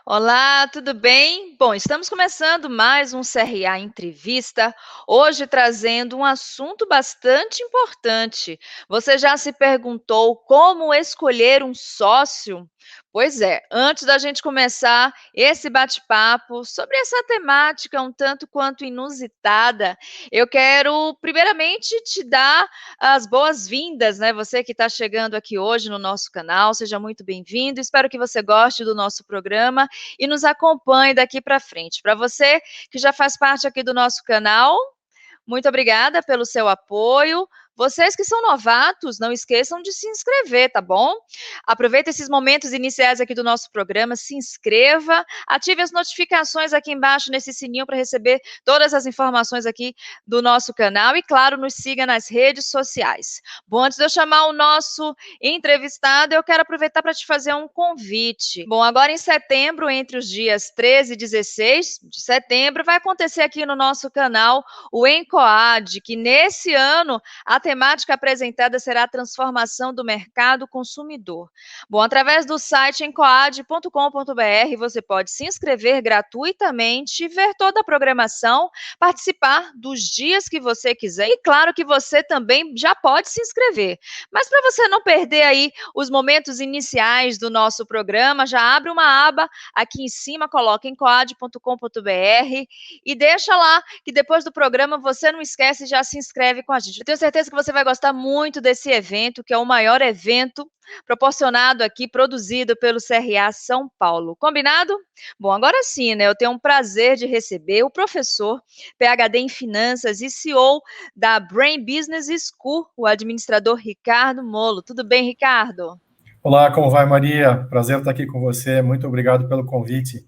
Olá, tudo bem? Bom, estamos começando mais um CRA Entrevista, hoje trazendo um assunto bastante importante. Você já se perguntou como escolher um sócio? Pois é, antes da gente começar esse bate-papo sobre essa temática um tanto quanto inusitada, eu quero primeiramente te dar as boas-vindas, né? Você que está chegando aqui hoje no nosso canal, seja muito bem-vindo. Espero que você goste do nosso programa e nos acompanhe daqui para frente. Para você que já faz parte aqui do nosso canal, muito obrigada pelo seu apoio. Vocês que são novatos, não esqueçam de se inscrever, tá bom? Aproveita esses momentos iniciais aqui do nosso programa, se inscreva, ative as notificações aqui embaixo nesse sininho para receber todas as informações aqui do nosso canal e, claro, nos siga nas redes sociais. Bom, antes de eu chamar o nosso entrevistado, eu quero aproveitar para te fazer um convite. Bom, agora em setembro, entre os dias 13 e 16 de setembro, vai acontecer aqui no nosso canal o ENCOAD, que nesse ano a temática apresentada será a transformação do mercado consumidor. Bom, através do site encoad.com.br você pode se inscrever gratuitamente, ver toda a programação, participar dos dias que você quiser e claro que você também já pode se inscrever. Mas para você não perder aí os momentos iniciais do nosso programa, já abre uma aba aqui em cima, coloca encoad.com.br e deixa lá que depois do programa você não esquece e já se inscreve com a gente. Eu tenho certeza que você vai gostar muito desse evento, que é o maior evento proporcionado aqui, produzido pelo CRA São Paulo. Combinado? Bom, agora sim, né? Eu tenho um prazer de receber o professor, PhD em Finanças e CEO da Brain Business School, o administrador Ricardo Molo. Tudo bem, Ricardo? Olá, como vai, Maria? Prazer estar aqui com você. Muito obrigado pelo convite.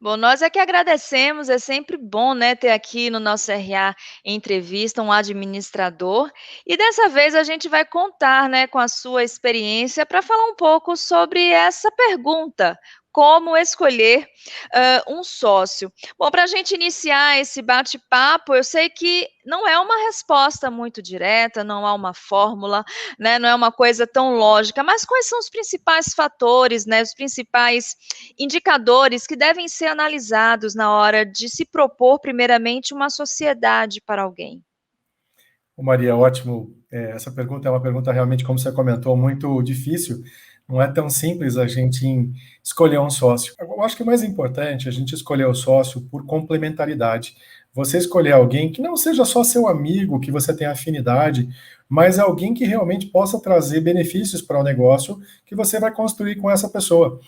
Bom, nós é que agradecemos, é sempre bom, né, ter aqui no nosso RA Entrevista um administrador. E dessa vez a gente vai contar, né, com a sua experiência para falar um pouco sobre essa pergunta: como escolher um sócio? Bom, para a gente iniciar esse bate-papo, eu sei que não é uma resposta muito direta, não há uma fórmula, né, não é uma coisa tão lógica, mas quais são os principais fatores, né, os principais indicadores que devem ser analisados na hora de se propor, primeiramente, uma sociedade para alguém? Ô, Maria, ótimo. Essa pergunta é uma pergunta realmente, como você comentou, muito difícil. Não é tão simples a gente escolher um sócio. Eu acho que o mais importante é a gente escolher o sócio por complementaridade. Você escolher alguém que não seja só seu amigo, que você tenha afinidade, mas alguém que realmente possa trazer benefícios para o negócio que você vai construir com essa pessoa.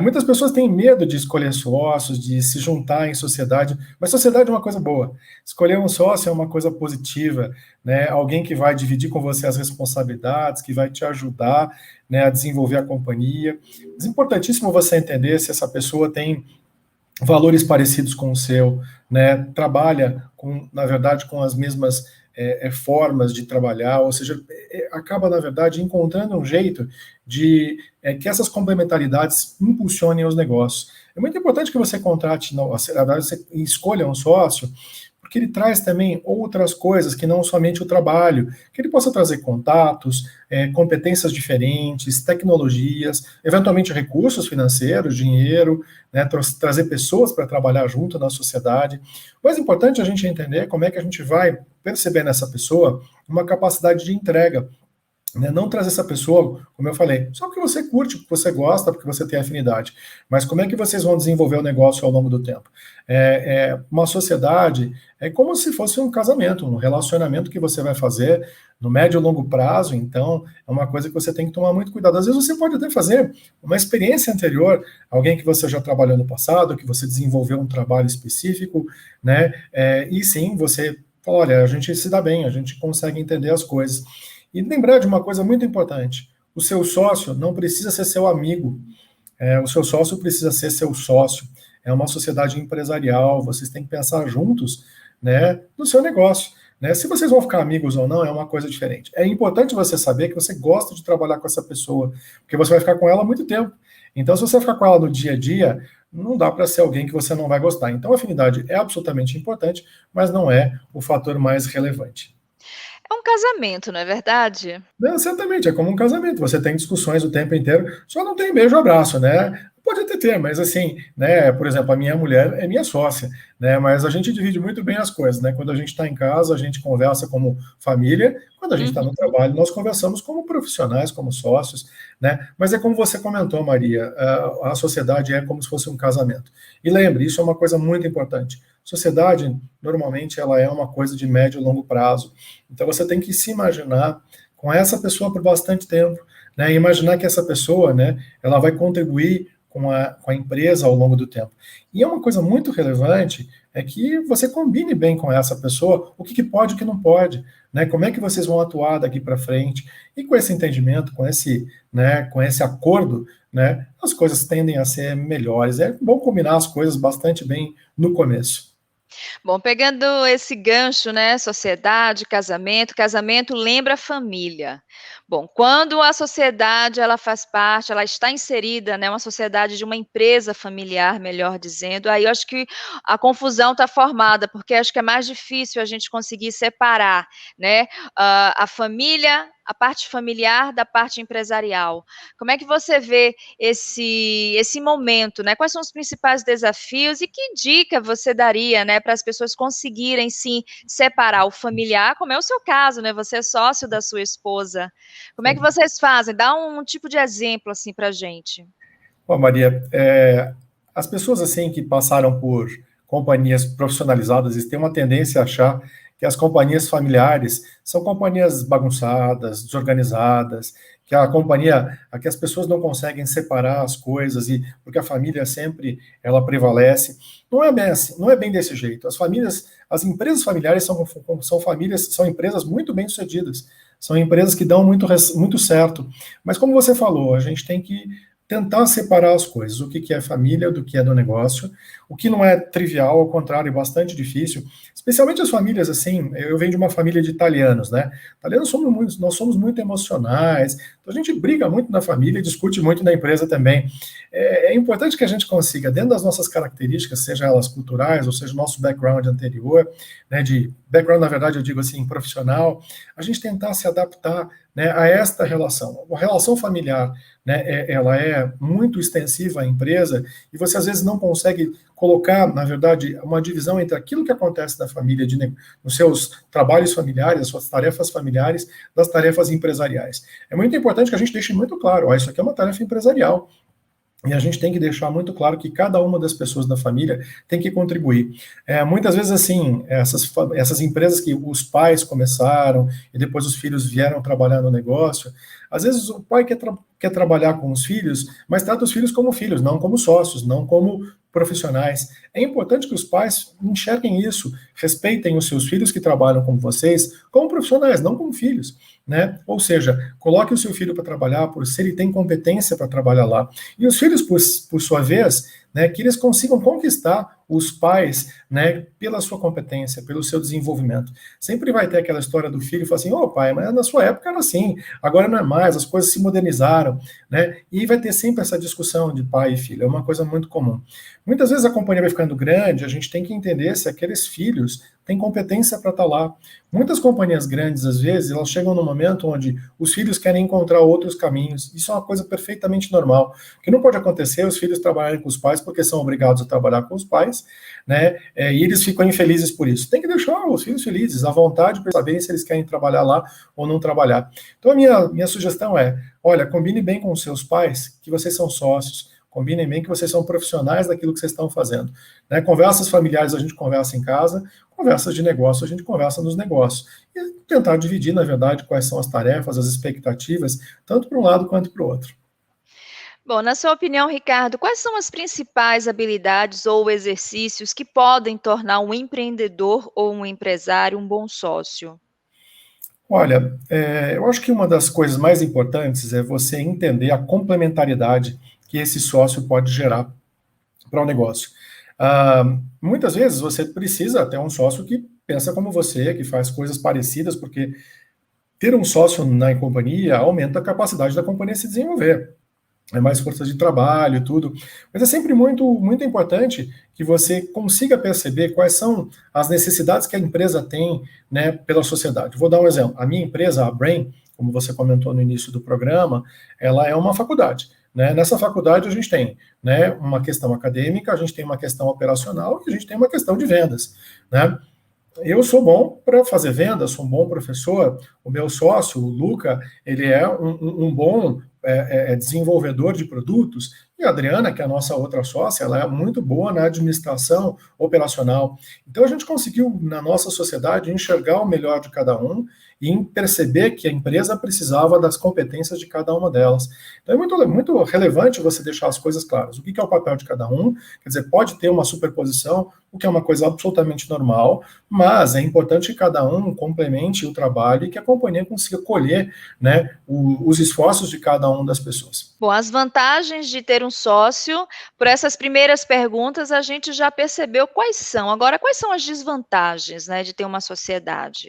Muitas pessoas têm medo de escolher sócios, de se juntar em sociedade, mas sociedade é uma coisa boa. Escolher um sócio é uma coisa positiva, né? Alguém que vai dividir com você as responsabilidades, que vai te ajudar, né, a desenvolver a companhia. Mas é importantíssimo você entender se essa pessoa tem valores parecidos com o seu, né? Trabalha com, na verdade, com as mesmas formas de trabalhar, ou seja, acaba, na verdade, encontrando um jeito de que essas complementaridades impulsionem os negócios. É muito importante que você contrate, na verdade, você escolha um sócio, porque ele traz também outras coisas que não somente o trabalho, que ele possa trazer contatos, competências diferentes, tecnologias, eventualmente recursos financeiros, dinheiro, né, trazer pessoas para trabalhar junto na sociedade. O mais importante é a gente entender como é que a gente vai perceber nessa pessoa uma capacidade de entrega, né? Não trazer essa pessoa, como eu falei, só porque você curte, porque você gosta, porque você tem afinidade. Mas como é que vocês vão desenvolver o negócio ao longo do tempo? Uma sociedade é como se fosse um casamento, um relacionamento que você vai fazer no médio e longo prazo. Então, é uma coisa que você tem que tomar muito cuidado. Às vezes você pode até fazer uma experiência anterior, alguém que você já trabalhou no passado, que você desenvolveu um trabalho específico, né? E sim, você fala, olha, a gente se dá bem, a gente consegue entender as coisas. E lembrar de uma coisa muito importante: o seu sócio não precisa ser seu amigo, o seu sócio precisa ser seu sócio. É uma sociedade empresarial, vocês têm que pensar juntos, né, no seu negócio. Né? Se vocês vão ficar amigos ou não, é uma coisa diferente. É importante você saber que você gosta de trabalhar com essa pessoa, porque você vai ficar com ela há muito tempo. Então, se você ficar com ela no dia a dia, não dá para ser alguém que você não vai gostar. Então, a afinidade é absolutamente importante, mas não é o fator mais relevante. É um casamento, não é verdade? Não, certamente, é como um casamento. Você tem discussões o tempo inteiro, só não tem beijo e abraço, né? Pode até ter, mas assim, né, por exemplo, a minha mulher é minha sócia, né, mas a gente divide muito bem as coisas, né, quando a gente está em casa, a gente conversa como família, quando a gente está no Uhum. trabalho, nós conversamos como profissionais, como sócios, né, mas é como você comentou, Maria, a sociedade é como se fosse um casamento. E lembre, isso é uma coisa muito importante. Sociedade, normalmente, ela é uma coisa de médio e longo prazo, então você tem que se imaginar com essa pessoa por bastante tempo, né, e imaginar que essa pessoa, né, ela vai contribuir com a empresa ao longo do tempo. E é uma coisa muito relevante é que você combine bem com essa pessoa o que pode e o que não pode, né? Como é que vocês vão atuar daqui para frente? E com esse entendimento, com esse acordo, né, as coisas tendem a ser melhores. É bom combinar as coisas bastante bem no começo. Bom, pegando esse gancho, né, sociedade, casamento, casamento lembra família. Bom, quando a sociedade ela faz parte, ela está inserida, né, uma sociedade de uma empresa familiar, melhor dizendo, aí eu acho que a confusão está formada, porque acho que é mais difícil a gente conseguir separar, né, a família, a parte familiar da parte empresarial. Como é que você vê esse momento, né? Quais são os principais desafios e que dica você daria, né, para as pessoas conseguirem sim separar o familiar, como é o seu caso, né? Você é sócio da sua esposa. Como é que Sim. vocês fazem? Dá um tipo de exemplo assim para gente. Bom, Maria, as pessoas assim que passaram por companhias profissionalizadas, eles têm uma tendência a achar que as companhias familiares são companhias bagunçadas, desorganizadas, que a companhia, que as pessoas não conseguem separar as coisas e porque a família sempre ela prevalece. Não é bem assim, não é bem desse jeito. As empresas familiares são famílias, são empresas muito bem sucedidas, são empresas que dão muito certo. Mas como você falou, a gente tem que tentar separar as coisas, o que é família do que é do negócio, o que não é trivial, ao contrário, é bastante difícil, especialmente as famílias, assim, eu venho de uma família de italianos, né, italianos nós somos muito emocionais, então a gente briga muito na família, discute muito na empresa também, é importante que a gente consiga, dentro das nossas características, seja elas culturais, ou seja, o nosso background anterior, né, de background, na verdade, eu digo assim, profissional, a gente tentar se adaptar, né, a esta relação, a relação familiar, né, ela é muito extensiva à empresa e você às vezes não consegue colocar, na verdade, uma divisão entre aquilo que acontece na família, nos seus trabalhos familiares, as suas tarefas familiares, das tarefas empresariais. É muito importante que a gente deixe muito claro, ó, isso aqui é uma tarefa empresarial, e a gente tem que deixar muito claro que cada uma das pessoas da família tem que contribuir. Muitas vezes, assim, essas empresas que os pais começaram e depois os filhos vieram trabalhar no negócio, às vezes o pai quer trabalhar com os filhos, mas trata os filhos como filhos, não como sócios, não como profissionais. É importante que os pais enxerguem isso, respeitem os seus filhos que trabalham com vocês como profissionais, não como filhos. Né? Ou seja, coloque o seu filho para trabalhar, por se ele tem competência para trabalhar lá. E os filhos, por sua vez, né, que eles consigam conquistar os pais, né, pela sua competência, pelo seu desenvolvimento. Sempre vai ter aquela história do filho, falar assim, ô pai, mas na sua época era assim, agora não é mais, as coisas se modernizaram, né, e vai ter sempre essa discussão de pai e filho, é uma coisa muito comum. Muitas vezes a companhia vai ficando grande, a gente tem que entender se aqueles filhos têm competência para estar lá. Muitas companhias grandes, às vezes, elas chegam num momento onde os filhos querem encontrar outros caminhos. Isso é uma coisa perfeitamente normal. O que não pode acontecer é os filhos trabalharem com os pais porque são obrigados a trabalhar com os pais, né? E eles ficam infelizes por isso. Tem que deixar os filhos felizes, à vontade, para saberem se eles querem trabalhar lá ou não trabalhar. Então, a minha sugestão é, olha, combine bem com os seus pais, que vocês são sócios, combinem bem que vocês são profissionais daquilo que vocês estão fazendo. Né? Conversas familiares a gente conversa em casa, conversas de negócio a gente conversa nos negócios. E tentar dividir, na verdade, quais são as tarefas, as expectativas, tanto para um lado quanto para o outro. Bom, na sua opinião, Ricardo, quais são as principais habilidades ou exercícios que podem tornar um empreendedor ou um empresário um bom sócio? Olha, eu acho que uma das coisas mais importantes é você entender a complementariedade que esse sócio pode gerar para o negócio. Muitas vezes você precisa ter um sócio que pensa como você, que faz coisas parecidas, porque ter um sócio na companhia aumenta a capacidade da companhia se desenvolver. É mais força de trabalho e tudo. Mas é sempre muito, muito importante que você consiga perceber quais são as necessidades que a empresa tem, né, pela sociedade. Vou dar um exemplo. A minha empresa, a Brain, como você comentou no início do programa, ela é uma faculdade. né? Nessa faculdade a gente tem, né, uma questão acadêmica, a gente tem uma questão operacional e a gente tem uma questão de vendas, né? Eu sou bom para fazer vendas, sou um bom professor. O meu sócio, o Luca, ele é um bom desenvolvedor de produtos. E a Adriana, que é a nossa outra sócia, ela é muito boa na administração operacional. Então a gente conseguiu, na nossa sociedade, enxergar o melhor de cada um e em perceber que a empresa precisava das competências de cada uma delas. Então é muito relevante você deixar as coisas claras. O que é o papel de cada um? Quer dizer, pode ter uma superposição, o que é uma coisa absolutamente normal, mas é importante que cada um complemente o trabalho e que a companhia consiga colher, né, os esforços de cada uma das pessoas. Bom, as vantagens de ter um sócio, por essas primeiras perguntas a gente já percebeu quais são. Agora, quais são as desvantagens, né, de ter uma sociedade?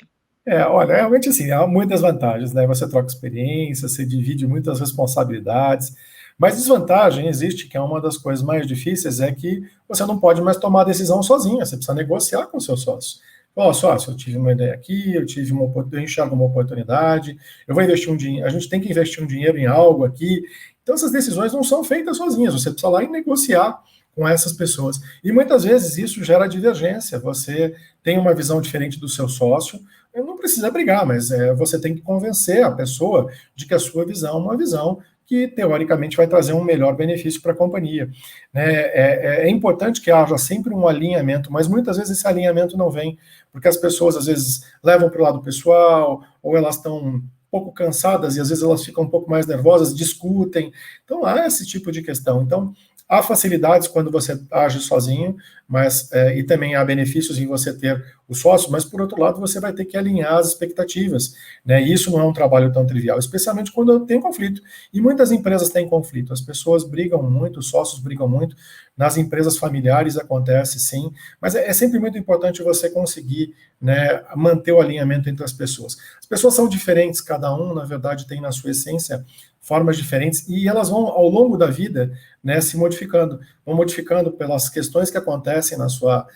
Olha, realmente assim, há muitas vantagens, né? Você troca experiência, você divide muitas responsabilidades, mas desvantagem existe, que é uma das coisas mais difíceis, é que você não pode mais tomar decisão sozinha, você precisa negociar com o seu sócio. Ó, sócio, eu tive uma ideia aqui, eu enxergo uma oportunidade, eu vou investir um dinheiro, a gente tem que investir um dinheiro em algo aqui. Então essas decisões não são feitas sozinhas, você precisa lá e negociar com essas pessoas. E muitas vezes isso gera divergência, você tem uma visão diferente do seu sócio, não precisa brigar, mas você tem que convencer a pessoa de que a sua visão é uma visão que, teoricamente, vai trazer um melhor benefício para a companhia. Né? É importante que haja sempre um alinhamento, mas muitas vezes esse alinhamento não vem, porque as pessoas, às vezes, levam para o lado pessoal, ou elas estão um pouco cansadas, e às vezes elas ficam um pouco mais nervosas, discutem. Então, há esse tipo de questão. Então, há facilidades quando você age sozinho, mas e também há benefícios em você ter o sócio, mas por outro lado você vai ter que alinhar as expectativas, né? E isso não é um trabalho tão trivial, especialmente quando tem conflito. E muitas empresas têm conflito, as pessoas brigam muito, os sócios brigam muito, nas empresas familiares acontece sim, mas é sempre muito importante você conseguir, né, manter o alinhamento entre as pessoas. As pessoas são diferentes, cada um, na verdade, tem na sua essência formas diferentes, e elas vão, ao longo da vida, né, se modificando, vão modificando pelas questões que acontecem na sua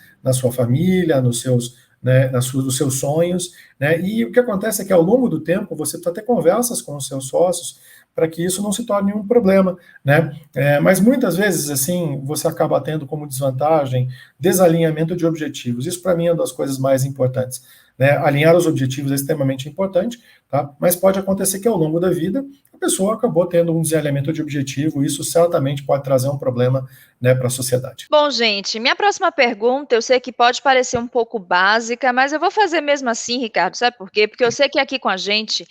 família, nos seus, né, nos seus sonhos, né, e o que acontece é que ao longo do tempo você precisa ter conversas com os seus sócios para que isso não se torne um problema, né, mas muitas vezes, assim, você acaba tendo como desvantagem desalinhamento de objetivos, isso para mim é uma das coisas mais importantes, né, alinhar os objetivos é extremamente importante, tá, mas pode acontecer que ao longo da vida a pessoa acabou tendo um desalinhamento de objetivo, e isso certamente pode trazer um problema, né, para a sociedade. Bom, gente, minha próxima pergunta, eu sei que pode parecer um pouco básica, mas eu vou fazer mesmo assim, Ricardo, sabe por quê? Porque eu sei que aqui com a gente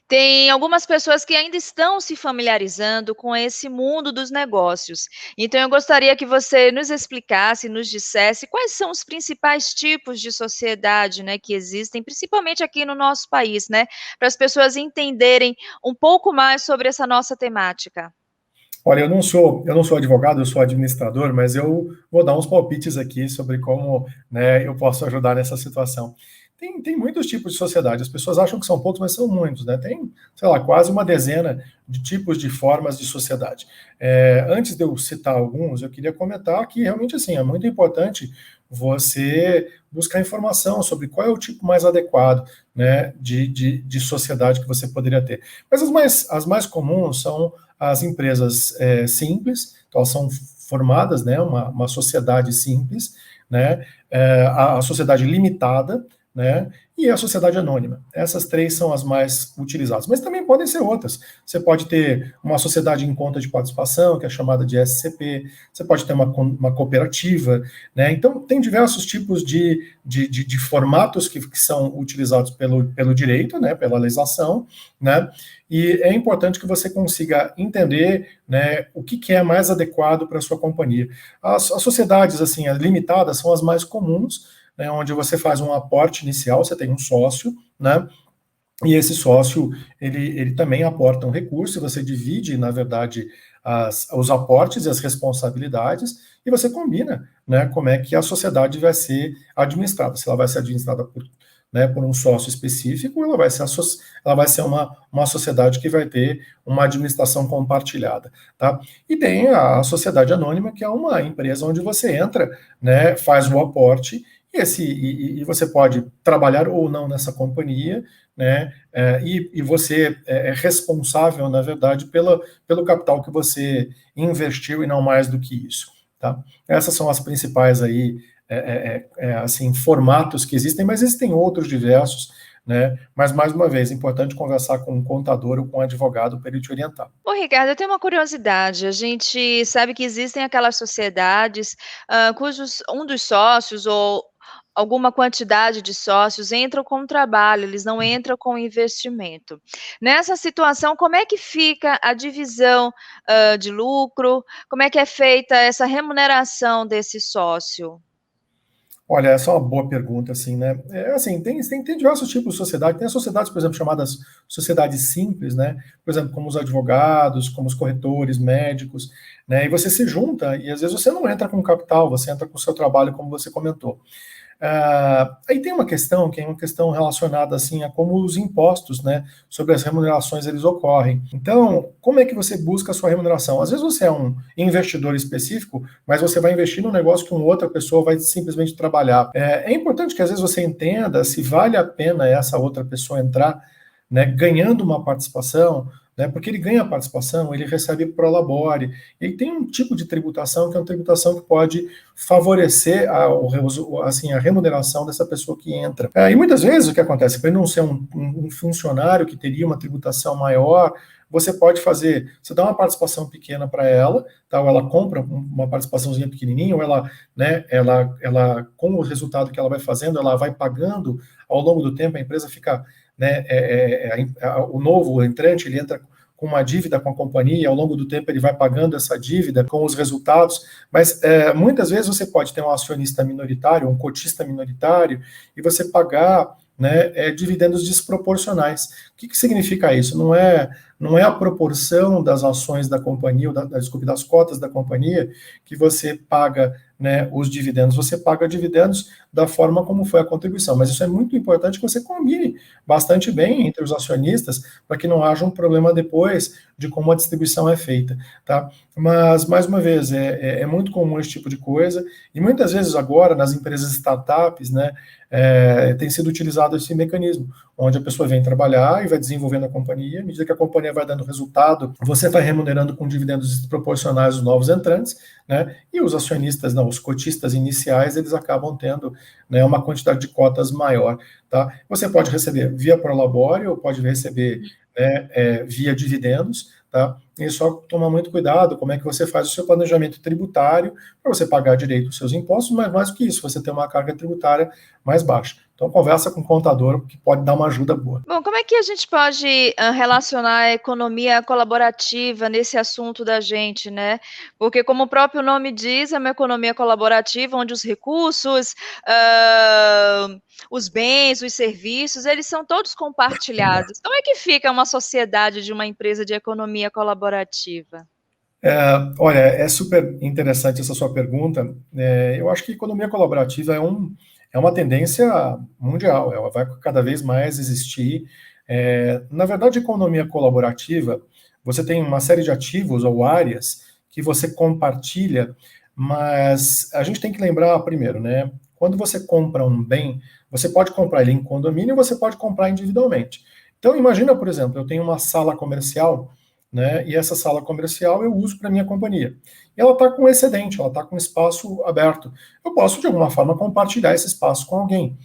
tem algumas pessoas que ainda estão se familiarizando com esse mundo dos negócios. Então, eu gostaria que você nos explicasse, nos dissesse quais são os principais tipos de sociedade, né, que existem, principalmente aqui no nosso país, né, para as pessoas entenderem um pouco mais sobre essa nossa temática. Olha, eu não sou advogado, eu sou administrador, mas eu vou dar uns palpites aqui sobre como, né, eu posso ajudar nessa situação. Tem muitos tipos de sociedade, as pessoas acham que são poucos, mas são muitos, né? Tem, sei lá, quase uma dezena de tipos de formas de sociedade. Antes de eu citar alguns, eu queria comentar que realmente assim, é muito importante você buscar informação sobre qual é o tipo mais adequado, né, de sociedade que você poderia ter. Mas as mais comuns são as empresas simples, então elas são formadas, né, uma sociedade simples, né, a sociedade limitada, né, e a sociedade anônima. Essas três são as mais utilizadas, mas também podem ser outras. Você pode ter uma sociedade em conta de participação, que é chamada de SCP, você pode ter uma cooperativa, né, então tem diversos tipos de formatos que são utilizados pelo direito, né, pela legislação, né, e é importante que você consiga entender, né, o que é mais adequado para a sua companhia. As sociedades assim, as limitadas são as mais comuns, né, onde você faz um aporte inicial, você tem um sócio, né, e esse sócio, ele também aporta um recurso, e você divide, na verdade, os aportes e as responsabilidades, e você combina, né, como é que a sociedade vai ser administrada, se ela vai ser administrada por um sócio específico, ela vai ser uma sociedade que vai ter uma administração compartilhada, tá? E tem a sociedade anônima, que é uma empresa onde você entra, né, faz o aporte E você pode trabalhar ou não nessa companhia, né? E você é responsável, na verdade, pelo capital que você investiu e não mais do que isso. Tá? Essas são as principais aí, assim, formatos que existem, mas existem outros diversos, né? Mas, mais uma vez, é importante conversar com um contador ou com um advogado para ele te orientar. Ô, Ricardo, eu tenho uma curiosidade. A gente sabe que existem aquelas sociedades, cujos um dos sócios ou alguma quantidade de sócios entram com o trabalho, eles não entram com investimento. Nessa situação, como é que fica a divisão, de lucro? Como é que é feita essa remuneração desse sócio? Olha, essa é uma boa pergunta, assim, né? Assim, tem diversos tipos de sociedade. Tem as sociedades, por exemplo, chamadas sociedades simples, né? Por exemplo, como os advogados, como os corretores, médicos, né? E você se junta e às vezes você não entra com capital, você entra com o seu trabalho, como você comentou. Aí tem uma questão que é uma questão relacionada assim a como os impostos, né, sobre as remunerações eles ocorrem. Então, como é que você busca a sua remuneração? Às vezes você é um investidor específico, mas você vai investir num negócio que uma outra pessoa vai simplesmente trabalhar. É importante que às vezes você entenda se vale a pena essa outra pessoa entrar, né, ganhando uma participação, né, porque ele ganha a participação, ele recebe pro labore, e tem um tipo de tributação que é uma tributação que pode favorecer assim, a remuneração dessa pessoa que entra. E muitas vezes o que acontece, para ele não ser um funcionário que teria uma tributação maior, você pode fazer, você dá uma participação pequena para ela, tá? Ou ela compra uma participaçãozinha pequenininha, ou ela, né, ela, com o resultado que ela vai fazendo, ela vai pagando ao longo do tempo, a empresa fica, né, o novo entrante, ele entra com uma dívida com a companhia, ao longo do tempo ele vai pagando essa dívida com os resultados, mas muitas vezes você pode ter um acionista minoritário, um cotista minoritário, e você pagar, né, dividendos desproporcionais. O que significa isso? Não é a proporção das ações da companhia, desculpe, das cotas da companhia, que você paga, né, os dividendos. Você paga dividendos da forma como foi a contribuição. Mas isso é muito importante que você combine bastante bem entre os acionistas, para que não haja um problema depois de como a distribuição é feita. Tá? Mas, mais uma vez, é muito comum esse tipo de coisa, e muitas vezes agora, nas empresas startups, né, tem sido utilizado esse mecanismo, onde a pessoa vem trabalhar e vai desenvolvendo a companhia, à medida que a companhia vai dando resultado, você vai remunerando com dividendos desproporcionais os novos entrantes, né, e os acionistas, não, os cotistas iniciais, eles acabam tendo, né, uma quantidade de cotas maior. Tá? Você pode receber via prolabore ou pode receber, né, via dividendos, tá? E só tomar muito cuidado como é que você faz o seu planejamento tributário para você pagar direito os seus impostos, mas mais do que isso, você ter uma carga tributária mais baixa. Então, conversa com o contador, que pode dar uma ajuda boa. Bom, como é que a gente pode relacionar a economia colaborativa nesse assunto da gente, né? Porque, como o próprio nome diz, é uma economia colaborativa onde os recursos, os bens, os serviços, eles são todos compartilhados. Como é que fica uma sociedade de uma empresa de economia colaborativa? Olha, é super interessante essa sua pergunta. Eu acho que economia colaborativa é uma tendência mundial, ela vai cada vez mais existir. Na verdade, economia colaborativa, você tem uma série de ativos ou áreas que você compartilha, mas a gente tem que lembrar primeiro, né? Quando você compra um bem, você pode comprar ele em condomínio, você pode comprar individualmente. Então, imagina, por exemplo, eu tenho uma sala comercial, né? E essa sala comercial eu uso para minha companhia. E ela está com excedente, ela está com espaço aberto. Eu posso, de alguma forma, compartilhar esse espaço com alguém.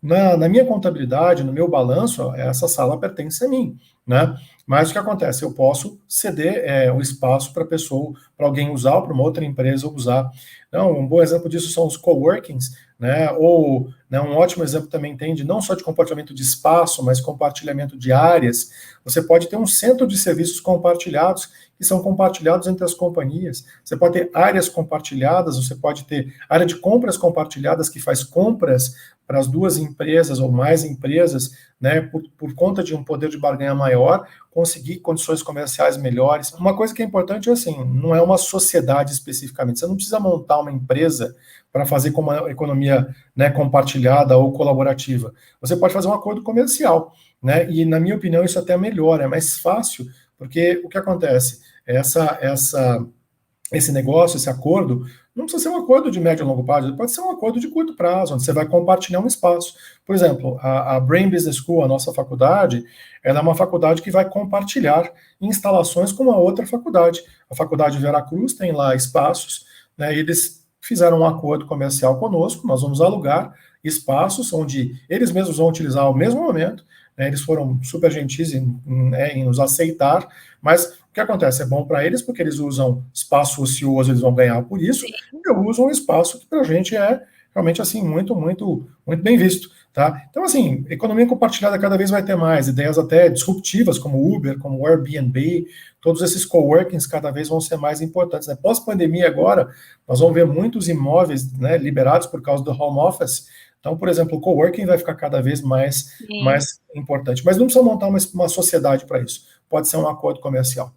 Na minha contabilidade, no meu balanço, essa sala pertence a mim, né? Mas o que acontece? Eu posso ceder o espaço para pessoa, para alguém usar, ou para uma outra empresa usar. Então, um bom exemplo disso são os coworkings, né? Ou, né, um ótimo exemplo também tem de não só de compartilhamento de espaço, mas compartilhamento de áreas. Você pode ter um centro de serviços compartilhados que são compartilhados entre as companhias. Você pode ter áreas compartilhadas, você pode ter área de compras compartilhadas que faz compras para as duas empresas ou mais empresas, né, por conta de um poder de barganha maior, conseguir condições comerciais melhores. Uma coisa que é importante é assim, não é uma sociedade especificamente. Você não precisa montar uma empresa para fazer com uma economia, né, compartilhada ou colaborativa. Você pode fazer um acordo comercial, né? E na minha opinião isso até é melhor, é mais fácil, porque o que acontece? Esse negócio, esse acordo, não precisa ser um acordo de médio e longo prazo, pode ser um acordo de curto prazo, onde você vai compartilhar um espaço. Por exemplo, a Brain Business School, a nossa faculdade, ela é uma faculdade que vai compartilhar instalações com uma outra faculdade. A Faculdade de Veracruz tem lá espaços, né, eles fizeram um acordo comercial conosco, nós vamos alugar espaços onde eles mesmos vão utilizar ao mesmo momento, né, eles foram super gentis em nos aceitar, mas o que acontece? É bom para eles porque eles usam espaço ocioso, eles vão ganhar por isso, Sim. eu uso um espaço que para a gente é realmente assim muito bem visto, tá? Então assim, economia compartilhada cada vez vai ter mais ideias até disruptivas como Uber, como Airbnb, todos esses coworkings cada vez vão ser mais importantes, né? Pós-pandemia agora, nós vamos ver muitos imóveis, né, liberados por causa do home office. Então, por exemplo, o coworking vai ficar cada vez Sim. mais importante. Mas não precisa montar uma sociedade para isso. Pode ser um acordo comercial.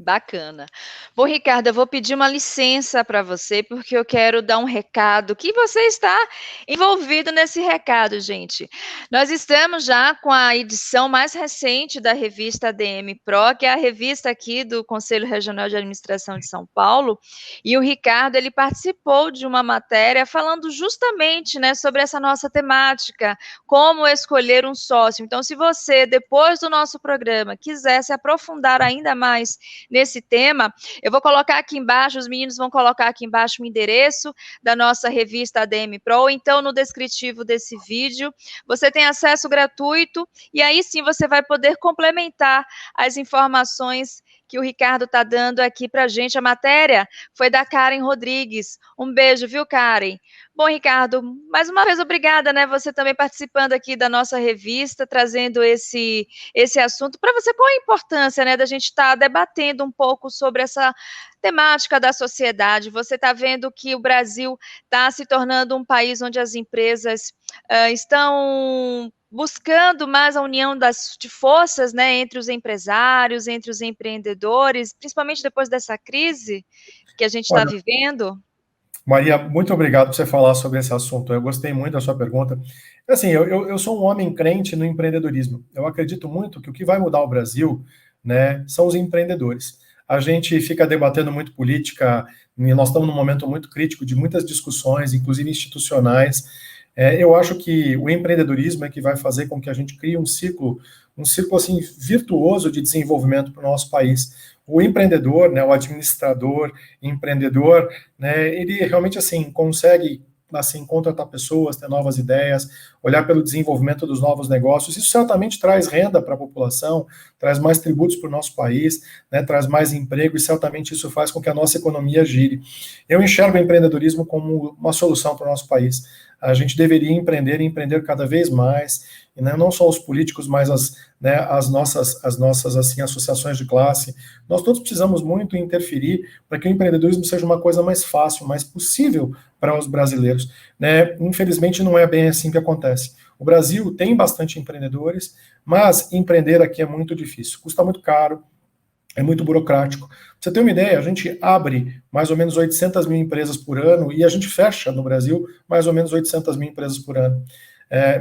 Bacana. Bom, Ricardo, eu vou pedir uma licença para você, porque eu quero dar um recado, que você está envolvido nesse recado, gente. Nós estamos já com a edição mais recente da revista ADM Pro, que é a revista aqui do Conselho Regional de Administração de São Paulo, e o Ricardo, ele participou de uma matéria falando justamente, né, sobre essa nossa temática, como escolher um sócio. Então, se você, depois do nosso programa, quiser se aprofundar ainda mais nesse tema, eu vou colocar aqui embaixo, os meninos vão colocar aqui embaixo o endereço da nossa revista ADM Pro, ou então no descritivo desse vídeo, você tem acesso gratuito, e aí sim você vai poder complementar as informações que o Ricardo está dando aqui para a gente. A matéria foi da Karen Rodrigues. Um beijo, viu, Karen? Bom, Ricardo, mais uma vez obrigada, né? Você também participando aqui da nossa revista, trazendo esse assunto. Para você, qual a importância, né, da gente estar debatendo um pouco sobre essa temática da sociedade? Você está vendo que o Brasil está se tornando um país onde as empresas estão buscando mais a união de forças, né, entre os empresários, entre os empreendedores, principalmente depois dessa crise que a gente está Olha, vivendo? Maria, muito obrigado por você falar sobre esse assunto. Eu gostei muito da sua pergunta. Assim, eu sou um homem crente no empreendedorismo. Eu acredito muito que o que vai mudar o Brasil, né, são os empreendedores. A gente fica debatendo muito política, e nós estamos num momento muito crítico de muitas discussões, inclusive institucionais. Eu acho que o empreendedorismo é que vai fazer com que a gente crie um ciclo assim virtuoso de desenvolvimento para o nosso país. O empreendedor, né, o administrador, empreendedor, né, ele realmente assim consegue assim contratar pessoas, ter novas ideias, olhar pelo desenvolvimento dos novos negócios. Isso certamente traz renda para a população, traz mais tributos para o nosso país, né, traz mais emprego e certamente isso faz com que a nossa economia gire. Eu enxergo o empreendedorismo como uma solução para o nosso país. A gente deveria empreender e empreender cada vez mais, e né, não só os políticos, mas as nossas assim, associações de classe. Nós todos precisamos muito interferir para que o empreendedorismo seja uma coisa mais fácil, mais possível para os brasileiros. Né? Infelizmente, não é bem assim que acontece. O Brasil tem bastante empreendedores, mas empreender aqui é muito difícil, custa muito caro, é muito burocrático. Pra você ter uma ideia, a gente abre mais ou menos 800 mil empresas por ano e a gente fecha no Brasil mais ou menos 800 mil empresas por ano.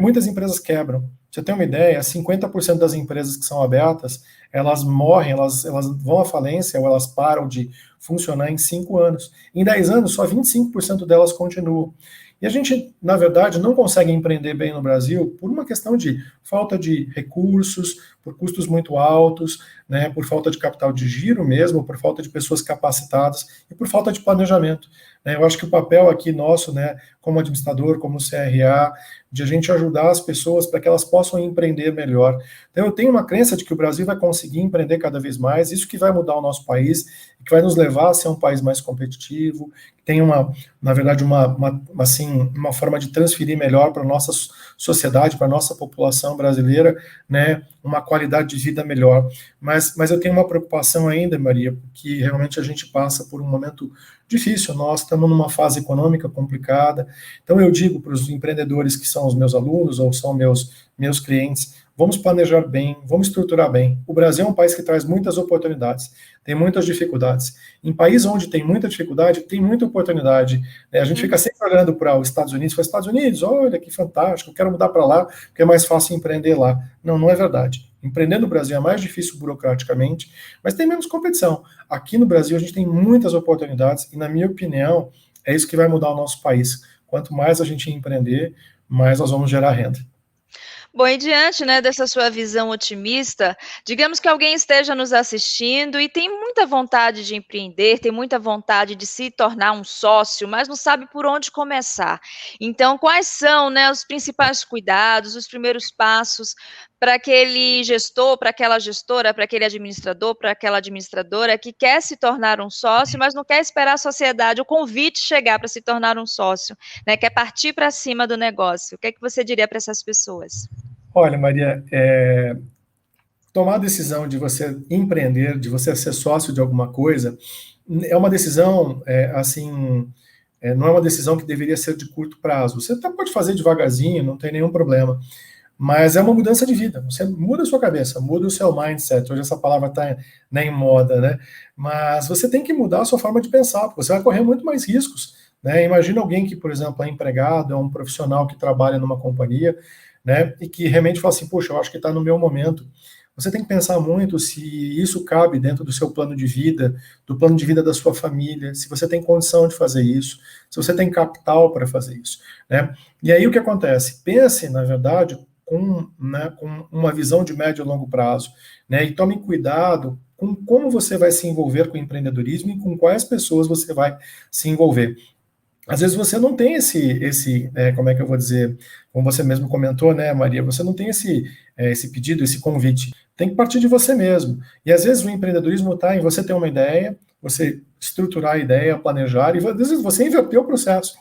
Muitas empresas quebram. Pra você ter uma ideia, 50% das empresas que são abertas, elas morrem, elas vão à falência ou elas param de funcionar em 5 anos. Em 10 anos, só 25% delas continuam. E a gente, na verdade, não consegue empreender bem no Brasil por uma questão de falta de recursos, por custos muito altos, né, por falta de capital de giro mesmo, por falta de pessoas capacitadas e por falta de planejamento. Né? Eu acho que o papel aqui nosso, né, como administrador, como CRA, de a gente ajudar as pessoas para que elas possam empreender melhor. Então, eu tenho uma crença de que o Brasil vai conseguir empreender cada vez mais, isso que vai mudar o nosso país, que vai nos levar a ser um país mais competitivo, que tem na verdade, uma forma de transferir melhor para a nossa sociedade, para a nossa população brasileira, né, uma qualidade de vida melhor. Mas eu tenho uma preocupação ainda, Maria, porque realmente a gente passa por um momento difícil, nós estamos numa fase econômica complicada, então eu digo para os empreendedores que são os meus alunos ou são meus clientes, vamos planejar bem, vamos estruturar bem. O Brasil é um país que traz muitas oportunidades, tem muitas dificuldades. Em países onde tem muita dificuldade, tem muita oportunidade. Né? A gente fica sempre olhando para os Estados Unidos, fala, Estados Unidos, olha que fantástico, quero mudar para lá, porque é mais fácil empreender lá. Não, não é verdade. Empreender no Brasil é mais difícil burocraticamente, mas tem menos competição. Aqui no Brasil a gente tem muitas oportunidades e, na minha opinião, é isso que vai mudar o nosso país. Quanto mais a gente empreender, mais nós vamos gerar renda. Bom, e diante, né, dessa sua visão otimista, digamos que alguém esteja nos assistindo e tem muita vontade de empreender, tem muita vontade de se tornar um sócio, mas não sabe por onde começar. Então, quais são, né, os principais cuidados, os primeiros passos para aquele gestor, para aquela gestora, para aquele administrador, para aquela administradora que quer se tornar um sócio, mas não quer esperar a sociedade, o convite chegar para se tornar um sócio, né, quer partir para cima do negócio. O que é que você diria para essas pessoas? Olha, Maria, tomar a decisão de você empreender, de você ser sócio de alguma coisa, é uma decisão, não é uma decisão que deveria ser de curto prazo. Você até pode fazer devagarzinho, não tem nenhum problema, mas é uma mudança de vida. Você muda a sua cabeça, muda o seu mindset. Hoje essa palavra está, né, em moda, né? Mas você tem que mudar a sua forma de pensar, porque você vai correr muito mais riscos, né? Imagina alguém que, por exemplo, é empregado, é um profissional que trabalha numa companhia, né, e que realmente fala assim, puxa, eu acho que está no meu momento. Você tem que pensar muito se isso cabe dentro do seu plano de vida, do plano de vida da sua família, se você tem condição de fazer isso, se você tem capital para fazer isso, né? E aí o que acontece? Pense, na verdade, com uma visão de médio e longo prazo, né? E tome cuidado com como você vai se envolver com o empreendedorismo e com quais pessoas você vai se envolver. Às vezes você não tem como é que eu vou dizer, como você mesmo comentou, né, Maria, você não tem esse pedido, esse convite. Tem que partir de você mesmo. E às vezes o empreendedorismo está em você ter uma ideia, você estruturar a ideia, planejar, e às vezes você inverter o processo.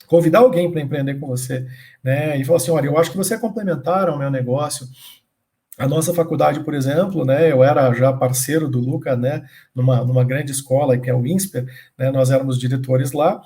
Convidar alguém para empreender com você, né, e falar assim, olha, eu acho que você é complementar ao meu negócio. A nossa faculdade, por exemplo, né, eu era já parceiro do Luca, né, numa grande escola, que é o INSPER, né, nós éramos diretores lá,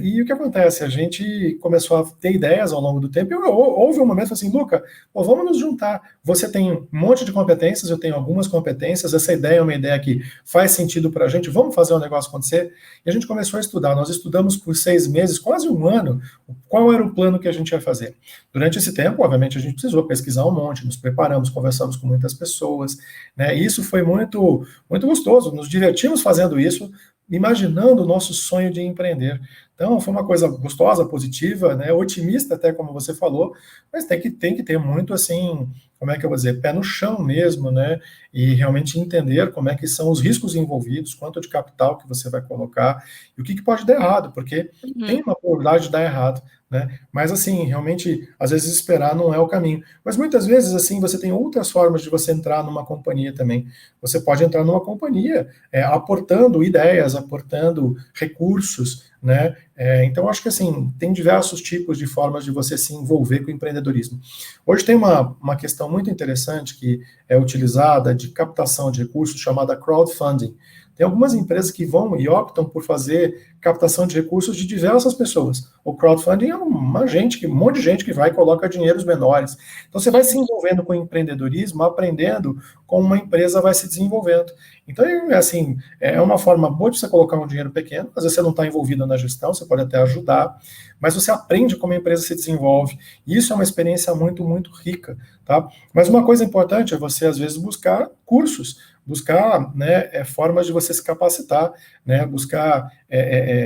e o que acontece? A gente começou a ter ideias ao longo do tempo, e houve um momento assim, Luca, pô, vamos nos juntar, você tem um monte de competências, eu tenho algumas competências, essa ideia é uma ideia que faz sentido para a gente, vamos fazer o negócio acontecer, e a gente começou a estudar, nós estudamos por 6 meses, quase um ano, qual era o plano que a gente ia fazer. Durante esse tempo, obviamente, a gente precisou pesquisar um monte, nos preparamos, conversamos com muitas pessoas, né? E isso foi muito, muito gostoso. Nos divertimos fazendo isso, imaginando o nosso sonho de empreender. Então, foi uma coisa gostosa, positiva, né? Otimista, até como você falou, mas tem que ter muito assim, como é que eu vou dizer, pé no chão mesmo, né? E realmente entender como é que são os riscos envolvidos, quanto de capital que você vai colocar e o que pode dar errado, porque tem uma probabilidade de dar errado, né? Mas assim, realmente, às vezes esperar não é o caminho. Mas muitas vezes, assim, você tem outras formas de você entrar numa companhia também. Você pode entrar numa companhia aportando ideias, aportando recursos, né? Então, acho que assim, tem diversos tipos de formas de você se envolver com o empreendedorismo. Hoje tem uma questão muito interessante que é utilizada de captação de recursos chamada crowdfunding. Tem algumas empresas que vão e optam por fazer captação de recursos de diversas pessoas. O crowdfunding é um monte de gente que vai e coloca dinheiros menores. Então você vai se envolvendo com o empreendedorismo, aprendendo como uma empresa vai se desenvolvendo. Então, assim, é uma forma boa de você colocar um dinheiro pequeno, às vezes você não está envolvido na gestão, você pode até ajudar, mas você aprende como a empresa se desenvolve. E isso é uma experiência muito, muito rica, tá? Mas uma coisa importante é você, às vezes, buscar cursos, buscar, né, formas de você se capacitar, né, buscar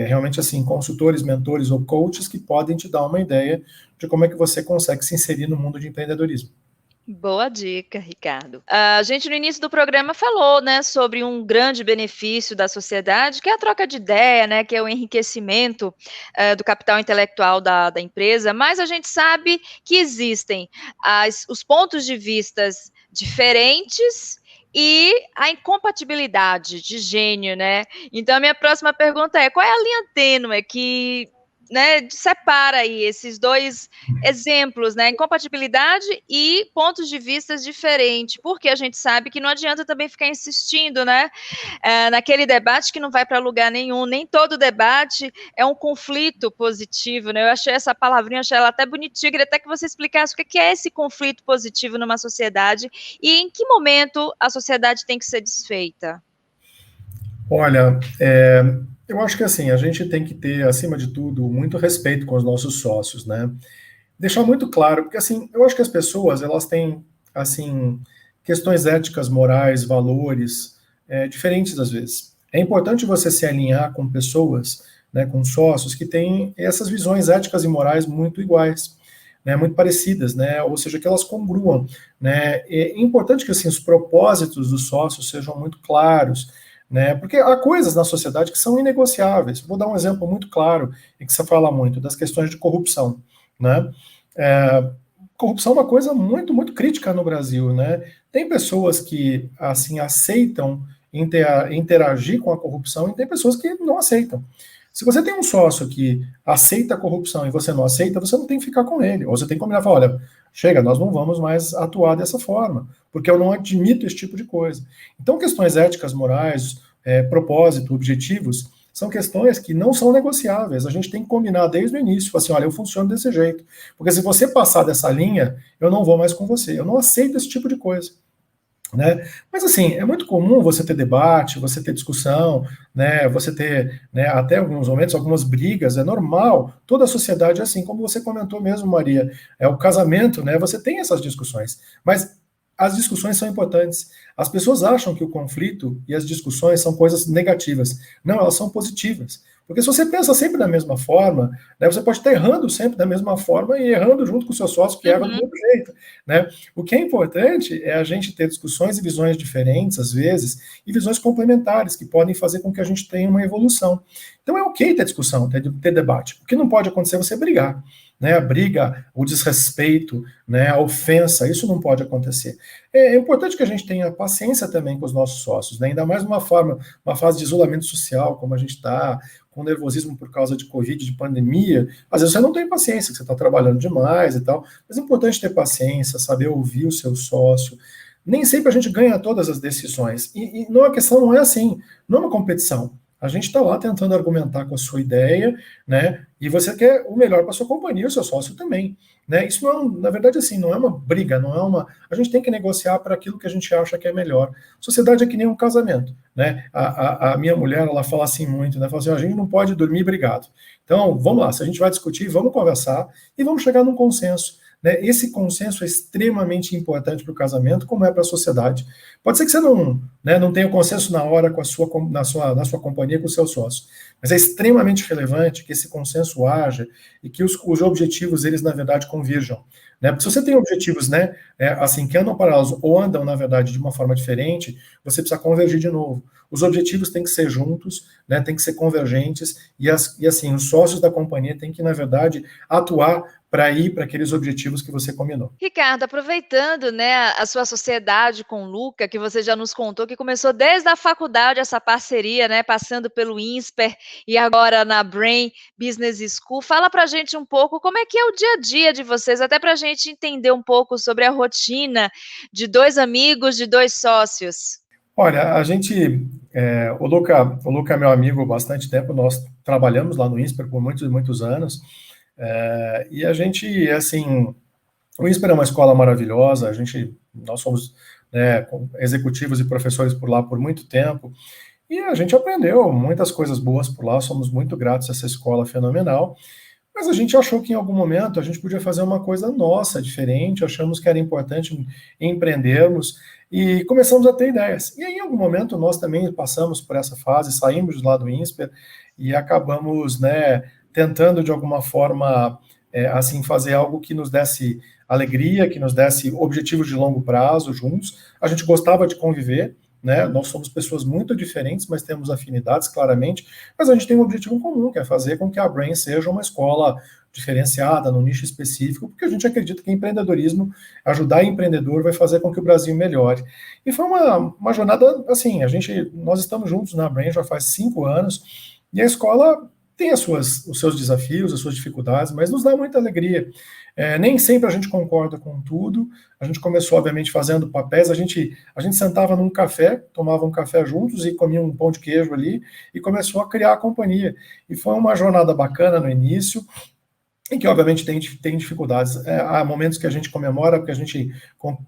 realmente assim consultores, mentores ou coaches que podem te dar uma ideia de como é que você consegue se inserir no mundo de empreendedorismo. Boa dica, Ricardo. A gente no início do programa falou, né, sobre um grande benefício da sociedade, que é a troca de ideia, né, que é o enriquecimento do capital intelectual da empresa, mas a gente sabe que existem os pontos de vistas diferentes e a incompatibilidade de gênio, né? Então, a minha próxima pergunta é: qual é a linha tênue que, né, separa aí esses dois exemplos, né, incompatibilidade e pontos de vistas diferentes, porque a gente sabe que não adianta também ficar insistindo, né, naquele debate que não vai para lugar nenhum, nem todo debate é um conflito positivo, né, eu achei essa palavrinha, achei ela até bonitinha, queria até que você explicasse o que é esse conflito positivo numa sociedade e em que momento a sociedade tem que ser desfeita. Olha, eu acho que assim, a gente tem que ter, acima de tudo, muito respeito com os nossos sócios, né? Deixar muito claro, porque assim, eu acho que as pessoas, elas têm, assim, questões éticas, morais, valores, diferentes às vezes. É importante você se alinhar com pessoas, né, com sócios que têm essas visões éticas e morais muito iguais, né, muito parecidas, né, ou seja, que elas congruam, né. É importante que assim, os propósitos dos sócios sejam muito claros, né, porque há coisas na sociedade que são inegociáveis. Vou dar um exemplo muito claro, e que você fala muito, das questões de corrupção, né. Corrupção é uma coisa muito, muito crítica no Brasil, né? Tem pessoas que, assim, aceitam interagir com a corrupção e tem pessoas que não aceitam. Se você tem um sócio que aceita a corrupção e você não aceita, você não tem que ficar com ele. Ou você tem que combinar e falar, olha, chega, nós não vamos mais atuar dessa forma, porque eu não admito esse tipo de coisa. Então, questões éticas, morais, propósito, objetivos, são questões que não são negociáveis. A gente tem que combinar desde o início, assim, olha, eu funciono desse jeito. Porque se você passar dessa linha, eu não vou mais com você. Eu não aceito esse tipo de coisa. Né? Mas assim, é muito comum você ter debate, você ter discussão, né? Você ter, né, até alguns momentos, algumas brigas, é normal, toda a sociedade é assim, como você comentou mesmo, Maria, é o casamento, né? Você tem essas discussões, mas as discussões são importantes. As pessoas acham que o conflito e as discussões são coisas negativas. Não, elas são positivas. Porque se você pensa sempre da mesma forma, né, você pode estar errando sempre da mesma forma e errando junto com o seu sócio que erra do mesmo jeito. Né? O que é importante é a gente ter discussões e visões diferentes, às vezes, e visões complementares, que podem fazer com que a gente tenha uma evolução. Então é ok ter discussão, ter debate. O que não pode acontecer é você brigar. Né, a briga, o desrespeito, né, a ofensa, isso não pode acontecer. É importante que a gente tenha paciência também com os nossos sócios, né, ainda mais numa fase de isolamento social, como a gente está, com nervosismo por causa de Covid, de pandemia, às vezes você não tem paciência, que você está trabalhando demais e tal, mas é importante ter paciência, saber ouvir o seu sócio. Nem sempre a gente ganha todas as decisões, e não, a questão não é assim, não é uma competição. A gente está lá tentando argumentar com a sua ideia, né? E você quer o melhor para a sua companhia, o seu sócio também. Né? Isso não é, na verdade, assim, não é uma briga, não é uma. A gente tem que negociar para aquilo que a gente acha que é melhor. Sociedade é que nem um casamento. Né? A minha mulher, ela fala assim muito, né? Fala assim, a gente não pode dormir brigado. Então, vamos lá, se a gente vai discutir, vamos conversar e vamos chegar num consenso. Né? Esse consenso é extremamente importante para o casamento, como é para a sociedade. Pode ser que você não, né, não tenha o consenso na hora com na sua companhia, com o seu sócio, mas é extremamente relevante que esse consenso haja e que os objetivos, eles, na verdade, convirjam. Né? Porque se você tem objetivos, né, assim, que andam paralelos ou andam, na verdade, de uma forma diferente, você precisa convergir de novo. Os objetivos têm que ser juntos, né, têm que ser convergentes, e assim, os sócios da companhia têm que, na verdade, atuar para ir para aqueles objetivos que você combinou. Ricardo, aproveitando, né, a sua sociedade com o Luca, que você já nos contou que começou desde a faculdade essa parceria, né, passando pelo INSPER e agora na Brain Business School. Fala pra gente um pouco como é que é o dia a dia de vocês, até pra gente entender um pouco sobre a rotina de 2 amigos, de 2 sócios. Olha, a gente, o Luca é meu amigo há bastante tempo, nós trabalhamos lá no INSPER por muitos, muitos anos, e a gente, assim, o INSPER é uma escola maravilhosa, nós somos, né, executivos e professores por lá por muito tempo, e a gente aprendeu muitas coisas boas por lá, somos muito gratos a essa escola fenomenal, mas a gente achou que em algum momento a gente podia fazer uma coisa nossa, diferente, achamos que era importante empreendermos e começamos a ter ideias. E aí, em algum momento, nós também passamos por essa fase, saímos lá do INSPER e acabamos, né, tentando de alguma forma, assim, fazer algo que nos desse alegria, que nos desse objetivos de longo prazo juntos. A gente gostava de conviver, né? Nós somos pessoas muito diferentes, mas temos afinidades, claramente, mas a gente tem um objetivo comum, que é fazer com que a Brain seja uma escola diferenciada, num nicho específico, porque a gente acredita que empreendedorismo, ajudar empreendedor, vai fazer com que o Brasil melhore. E foi uma jornada, assim, nós estamos juntos na Brain já faz 5 anos, e a escola tem os seus desafios, as suas dificuldades, mas nos dá muita alegria. Nem sempre a gente concorda com tudo. A gente começou, obviamente, fazendo papéis. A gente sentava num café, tomava um café juntos e comia um pão de queijo ali e começou a criar a companhia. E foi uma jornada bacana no início, em que, obviamente, tem dificuldades. Há momentos que a gente comemora porque a gente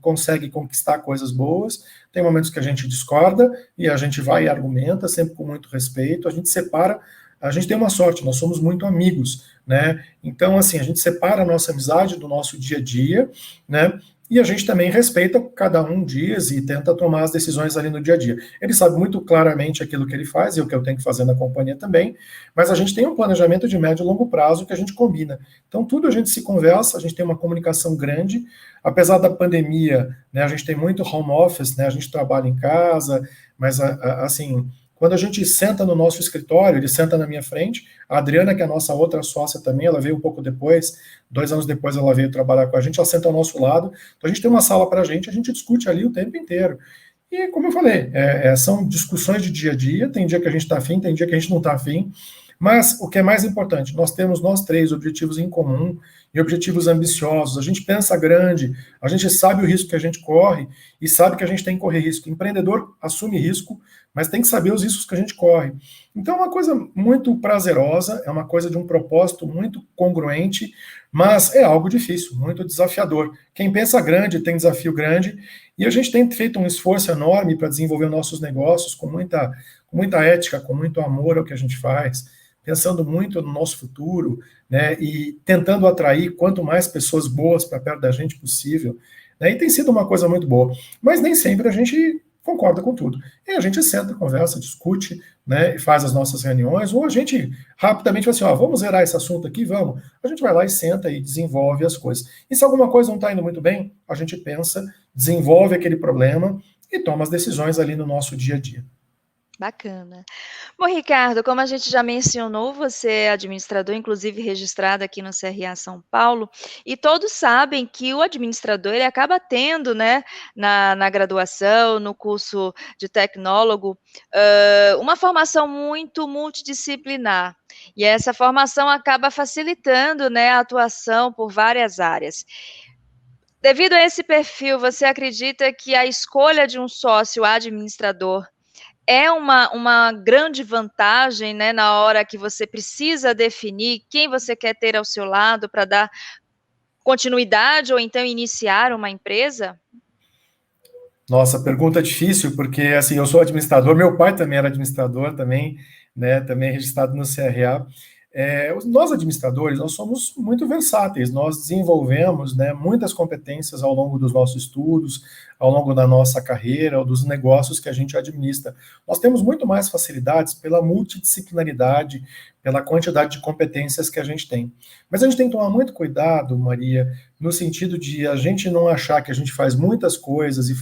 consegue conquistar coisas boas, tem momentos que a gente discorda e a gente vai e argumenta, sempre com muito respeito. A gente separa. A gente tem uma sorte, nós somos muito amigos, né? Então, assim, a gente separa a nossa amizade do nosso dia a dia, né? e a gente também respeita, cada um diz e tenta tomar as decisões ali no dia a dia. Ele sabe muito claramente aquilo que ele faz e o que eu tenho que fazer na companhia também, mas a gente tem um planejamento de médio e longo prazo que a gente combina. Então, tudo a gente se conversa, a gente tem uma comunicação grande, apesar da pandemia, né, a gente tem muito home office, né, a gente trabalha em casa, mas, assim, quando a gente senta no nosso escritório, ele senta na minha frente, a Adriana, que é a nossa outra sócia também, ela veio um pouco depois, 2 anos depois ela veio trabalhar com a gente, ela senta ao nosso lado, então a gente tem uma sala para a gente discute ali o tempo inteiro. E, como eu falei, são discussões de dia a dia, tem dia que a gente está afim, tem dia que a gente não está afim, mas o que é mais importante, nós três objetivos em comum e objetivos ambiciosos, a gente pensa grande, a gente sabe o risco que a gente corre e sabe que a gente tem que correr risco. Empreendedor assume risco, mas tem que saber os riscos que a gente corre. Então é uma coisa muito prazerosa, é uma coisa de um propósito muito congruente, mas é algo difícil, muito desafiador. Quem pensa grande tem desafio grande, e a gente tem feito um esforço enorme para desenvolver nossos negócios com muita ética, com muito amor ao que a gente faz, pensando muito no nosso futuro, né, e tentando atrair quanto mais pessoas boas para perto da gente possível, né, e tem sido uma coisa muito boa. Mas nem sempre a gente concorda com tudo. E a gente senta, conversa, discute, né, e faz as nossas reuniões, ou a gente rapidamente fala assim, ó, vamos zerar esse assunto aqui, vamos. A gente vai lá e senta e desenvolve as coisas. E se alguma coisa não está indo muito bem, a gente pensa, desenvolve aquele problema e toma as decisões ali no nosso dia a dia. Bacana. Bom, Ricardo, como a gente já mencionou, você é administrador, inclusive registrado aqui no CRA São Paulo, e todos sabem que o administrador ele acaba tendo, né, na graduação, no curso de tecnólogo, uma formação muito multidisciplinar. E essa formação acaba facilitando, né, a atuação por várias áreas. Devido a esse perfil, você acredita que a escolha de um sócio administrador é uma grande vantagem, né, na hora que você precisa definir quem você quer ter ao seu lado para dar continuidade ou então iniciar uma empresa? Nossa, pergunta difícil, porque assim, eu sou administrador, meu pai também era administrador também, né, também registrado no CRA. Nós administradores, nós somos muito versáteis, nós desenvolvemos, né, muitas competências ao longo dos nossos estudos, ao longo da nossa carreira, ou dos negócios que a gente administra. Nós temos muito mais facilidades pela multidisciplinaridade, pela quantidade de competências que a gente tem. Mas a gente tem que tomar muito cuidado, Maria, no sentido de a gente não achar que a gente faz muitas coisas e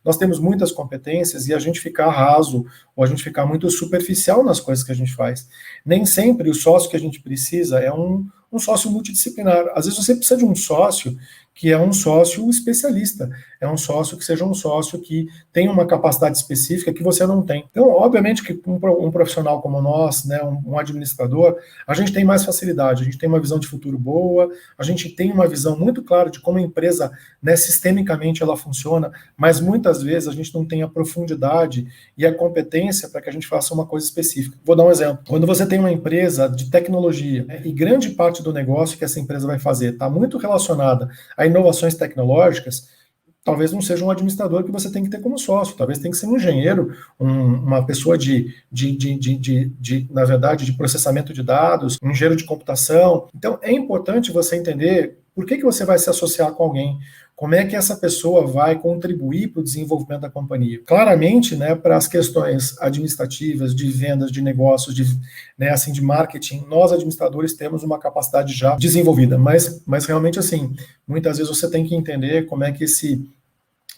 nós temos muitas competências e a gente ficar raso ou a gente ficar muito superficial nas coisas que a gente faz. Nem sempre o sócio que a gente precisa é um sócio multidisciplinar. Às vezes você precisa de um sócio que é um sócio especialista, é um sócio que seja um sócio que tem uma capacidade específica que você não tem. Então, obviamente que um profissional como nós, né, um administrador, a gente tem mais facilidade, a gente tem uma visão de futuro boa, a gente tem uma visão muito clara de como a empresa, né, sistemicamente ela funciona, mas muitas vezes a gente não tem a profundidade e a competência para que a gente faça uma coisa específica. Vou dar um exemplo. Quando você tem uma empresa de tecnologia, né, e grande parte do negócio que essa empresa vai fazer está muito relacionada a inovações tecnológicas, talvez não seja um administrador que você tem que ter como sócio, talvez tenha que ser um engenheiro, uma pessoa na verdade, de processamento de dados, um engenheiro de computação. Então, é importante você entender por que você vai se associar com alguém, como é que essa pessoa vai contribuir para o desenvolvimento da companhia. Claramente, né, para as questões administrativas, de vendas, de negócios, né, assim, de marketing, nós administradores temos uma capacidade já desenvolvida, mas realmente, assim, muitas vezes você tem que entender como é que esse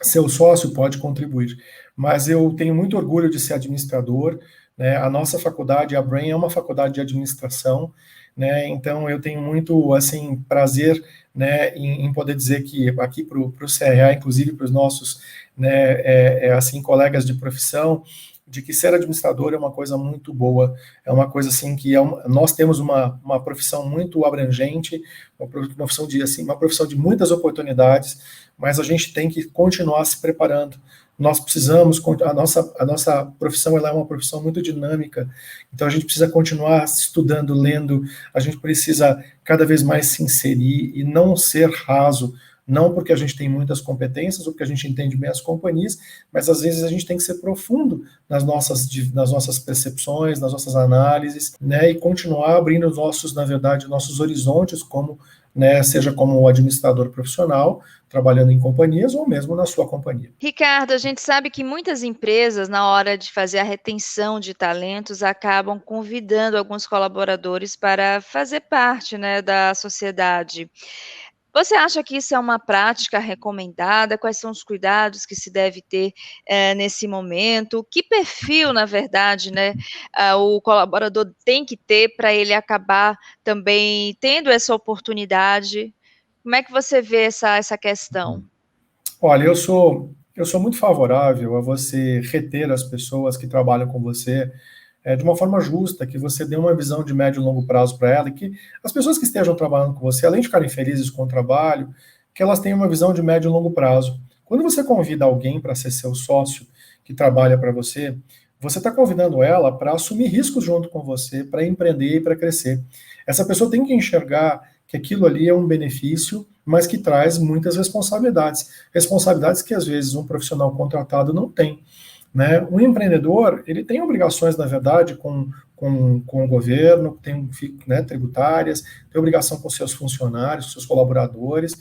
seu sócio pode contribuir. Mas eu tenho muito orgulho de ser administrador, né, a nossa faculdade, a Brain, é uma faculdade de administração, né, então eu tenho muito, assim, prazer, né, em poder dizer que aqui para o CRA, inclusive para os nossos, né, assim, colegas de profissão, de que ser administrador é uma coisa muito boa, é uma coisa assim que nós temos uma profissão muito abrangente, uma profissão de muitas oportunidades, mas a gente tem que continuar se preparando. Nós precisamos, a nossa profissão ela é uma profissão muito dinâmica, então a gente precisa continuar estudando, lendo, a gente precisa cada vez mais se inserir e não ser raso. não porque a gente tem muitas competências ou porque a gente entende bem as companhias, mas às vezes a gente tem que ser profundo nas nossas percepções, nas nossas análises, né, e continuar abrindo na verdade, nossos horizontes como, né, seja como administrador profissional, trabalhando em companhias ou mesmo na sua companhia. Ricardo, a gente sabe que muitas empresas, na hora de fazer a retenção de talentos, acabam convidando alguns colaboradores para fazer parte, né, da sociedade. Você acha que isso é uma prática recomendada? Quais são os cuidados que se deve ter, nesse momento? Que perfil, na verdade, né, o colaborador tem que ter para ele acabar também tendo essa oportunidade? Como é que você vê essa questão? Olha, eu sou muito favorável a você reter as pessoas que trabalham com você de uma forma justa, que você dê uma visão de médio e longo prazo para ela, e que as pessoas que estejam trabalhando com você, além de ficarem felizes com o trabalho, que elas tenham uma visão de médio e longo prazo. Quando você convida alguém para ser seu sócio, que trabalha para você está convidando ela para assumir riscos junto com você, para empreender e para crescer. Essa pessoa tem que enxergar que aquilo ali é um benefício, mas que traz muitas responsabilidades. Responsabilidades que às vezes um profissional contratado não tem. Né? Um empreendedor, ele tem obrigações, na verdade, com o governo, tem, né, tributárias, tem obrigação com seus funcionários, seus colaboradores,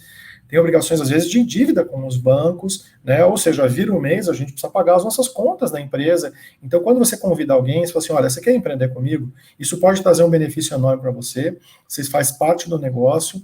tem obrigações, às vezes, de dívida com os bancos, né? Ou seja, vira um mês, a gente precisa pagar as nossas contas da empresa. Então, quando você convida alguém, você fala assim, olha, você quer empreender comigo? Isso pode trazer um benefício enorme para você, você faz parte do negócio,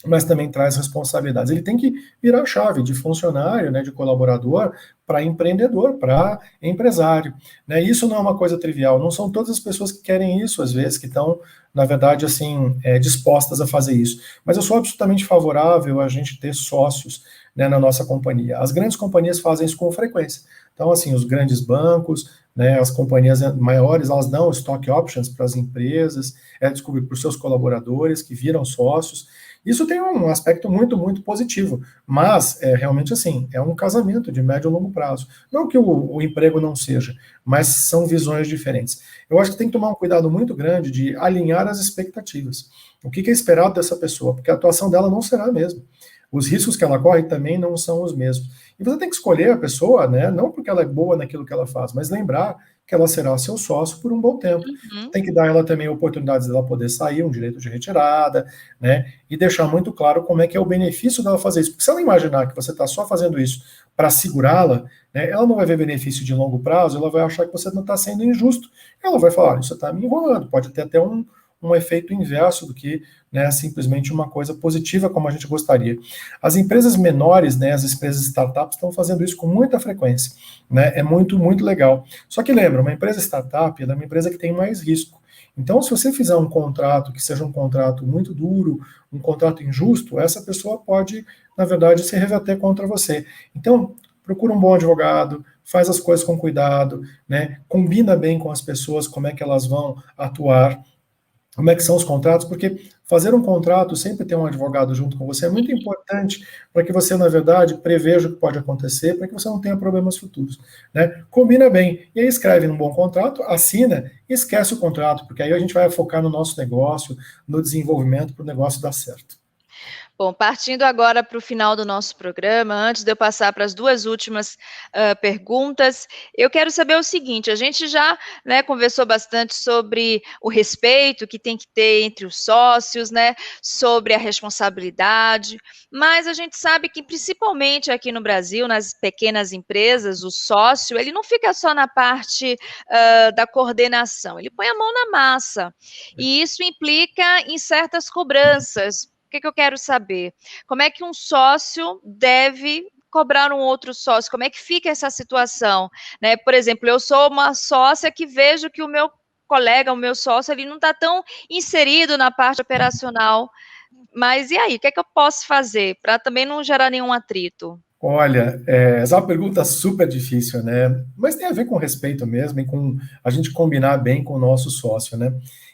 mas também traz responsabilidades. Ele tem que virar a chave de funcionário, né, de colaborador, para empreendedor, para empresário. Né? Isso não é uma coisa trivial, não são todas as pessoas que querem isso, às vezes, que estão, na verdade, assim, dispostas a fazer isso. Mas eu sou absolutamente favorável a gente ter sócios, né, na nossa companhia. As grandes companhias fazem isso com frequência. Então, assim, os grandes bancos, né, as companhias maiores, elas dão stock options para as empresas, desculpe, para os seus colaboradores que viram sócios. Isso tem um aspecto muito, muito positivo, mas realmente assim, é um casamento de médio e longo prazo. Não que o emprego não seja, mas são visões diferentes. Eu acho que tem que tomar um cuidado muito grande de alinhar as expectativas. O que é esperado dessa pessoa? Porque a atuação dela não será a mesma. Os riscos que ela corre também não são os mesmos. E você tem que escolher a pessoa, né, não porque ela é boa naquilo que ela faz, mas lembrar que ela será seu sócio por um bom tempo. Uhum. Tem que dar ela também oportunidades dela poder sair, um direito de retirada, né, e deixar muito claro como é que é o benefício dela fazer isso. Porque se ela imaginar que você está só fazendo isso para segurá-la, né, ela não vai ver benefício de longo prazo, ela vai achar que você não está sendo injusto. Ela vai falar, isso está me enrolando, pode ter até um efeito inverso do que, né, simplesmente uma coisa positiva como a gente gostaria. As empresas menores, né, as empresas startups estão fazendo isso com muita frequência, né, é muito, muito legal. Só que lembra, uma empresa startup é uma empresa que tem mais risco. Então, se você fizer um contrato que seja um contrato muito duro, um contrato injusto, essa pessoa pode, na verdade, se reverter contra você. Então, procura um bom advogado, faz as coisas com cuidado, né, combina bem com as pessoas como é que elas vão atuar, como é que são os contratos, porque fazer um contrato, sempre ter um advogado junto com você, é muito importante para que você, na verdade, preveja o que pode acontecer, para que você não tenha problemas futuros. Né? Combina bem, e aí escreve um bom contrato, assina e esquece o contrato, porque aí a gente vai focar no nosso negócio, no desenvolvimento, para o negócio dar certo. Bom, partindo agora para o final do nosso programa, antes de eu passar para as duas últimas perguntas, eu quero saber o seguinte: a gente já, né, conversou bastante sobre o respeito que tem que ter entre os sócios, né, sobre a responsabilidade, mas a gente sabe que, principalmente aqui no Brasil, nas pequenas empresas, o sócio, ele não fica só na parte da coordenação, ele põe a mão na massa, e isso implica em certas cobranças. O que eu quero saber? Como é que um sócio deve cobrar um outro sócio? Como é que fica essa situação? Né? Por exemplo, eu sou uma sócia que vejo que o meu colega, o meu sócio, ele não está tão inserido na parte operacional. Mas e aí, o que é que eu posso fazer para também não gerar nenhum atrito? Olha, essa é uma pergunta super difícil, né? Mas tem a ver com respeito mesmo e com a gente combinar bem com o nosso sócio, né?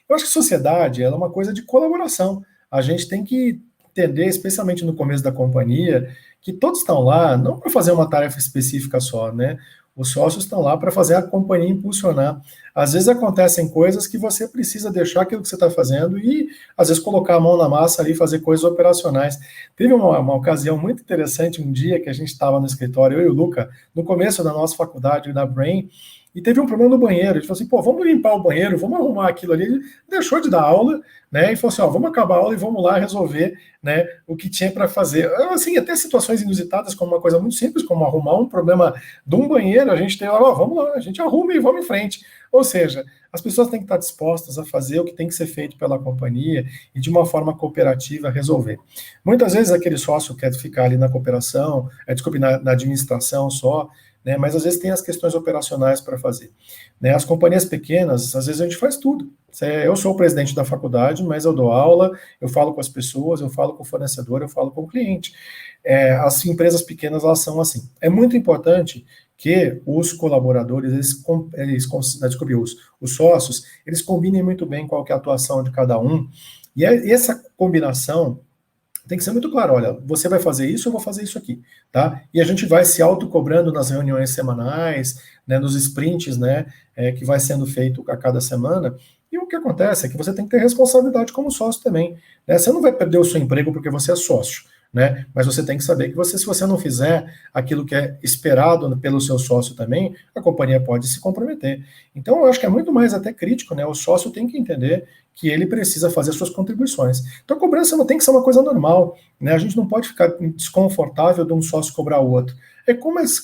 Eu acho que sociedade ela é uma coisa de colaboração. A gente tem que entender, especialmente no começo da companhia, que todos estão lá não para fazer uma tarefa específica só, né? Os sócios estão lá para fazer a companhia impulsionar. Às vezes acontecem coisas que você precisa deixar aquilo que você está fazendo e, às vezes, colocar a mão na massa ali e fazer coisas operacionais. Teve uma ocasião muito interessante, um dia que a gente estava no escritório, eu e o Luca, no começo da nossa faculdade, da Brain, e teve um problema no banheiro. Ele falou assim, pô, vamos limpar o banheiro, vamos arrumar aquilo ali. Ele deixou de dar aula, né, e falou assim, ó, vamos acabar a aula e vamos lá resolver, né, o que tinha para fazer. Assim, até situações inusitadas, como uma coisa muito simples, como arrumar um problema de um banheiro, a gente tem, ó, vamos lá, a gente arruma e vamos em frente. Ou seja, as pessoas têm que estar dispostas a fazer o que tem que ser feito pela companhia e de uma forma cooperativa resolver. Muitas vezes aquele sócio quer ficar ali na cooperação, desculpe, na administração só, né, mas às vezes tem as questões operacionais para fazer. Né, as companhias pequenas, às vezes a gente faz tudo. Eu sou o presidente da faculdade, mas eu dou aula, eu falo com as pessoas, eu falo com o fornecedor, eu falo com o cliente. As empresas pequenas, elas são assim. É muito importante que os colaboradores, desculpe, os sócios, eles combinem muito bem qual que é a atuação de cada um, e essa combinação tem que ser muito claro, olha, você vai fazer isso, eu vou fazer isso aqui, tá? E a gente vai se autocobrando nas reuniões semanais, né, nos sprints, né, que vai sendo feito a cada semana, e o que acontece é que você tem que ter responsabilidade como sócio também, né? Você não vai perder o seu emprego porque você é sócio, né? Mas você tem que saber que se você não fizer aquilo que é esperado pelo seu sócio também, a companhia pode se comprometer. Então, eu acho que é muito mais até crítico, né? O sócio tem que entender que ele precisa fazer suas contribuições. Então, a cobrança não tem que ser uma coisa normal, né? A gente não pode ficar desconfortável de um sócio cobrar o outro.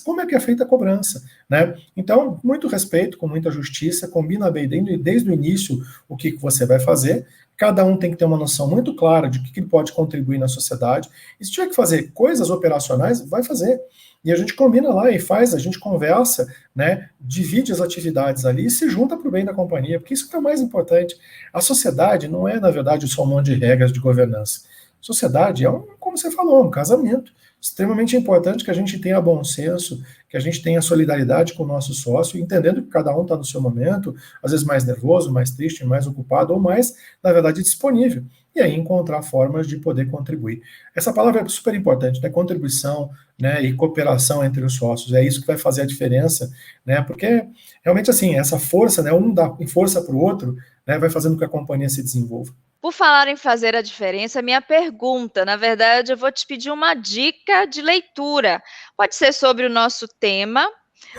Como é que é feita a cobrança, né? Então, muito respeito, com muita justiça, combina bem desde o início o que você vai fazer. Cada um tem que ter uma noção muito clara de o que ele pode contribuir na sociedade. E se tiver que fazer coisas operacionais, vai fazer. E a gente combina lá e faz, a gente conversa, né, divide as atividades ali e se junta para o bem da companhia, porque isso que é o mais importante. A sociedade não é, na verdade, só um monte de regras de governança. Sociedade é, como você falou, um casamento. Extremamente importante que a gente tenha bom senso, que a gente tenha solidariedade com o nosso sócio, entendendo que cada um está no seu momento, às vezes mais nervoso, mais triste, mais ocupado, ou mais, na verdade, disponível. E aí encontrar formas de poder contribuir. Essa palavra é super importante, né? Contribuição, né, e cooperação entre os sócios. É isso que vai fazer a diferença, né? Porque realmente assim, essa força, né, um dá força para o outro, né, vai fazendo com que a companhia se desenvolva. Por falar em fazer a diferença, minha pergunta, na verdade, eu vou te pedir uma dica de leitura. Pode ser sobre o nosso tema,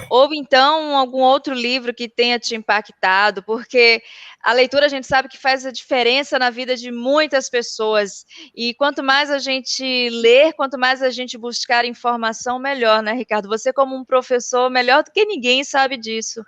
ou então algum outro livro que tenha te impactado, porque a leitura a gente sabe que faz a diferença na vida de muitas pessoas. E quanto mais a gente ler, quanto mais a gente buscar informação, melhor, né, Ricardo? Você, como um professor, melhor do que ninguém sabe disso.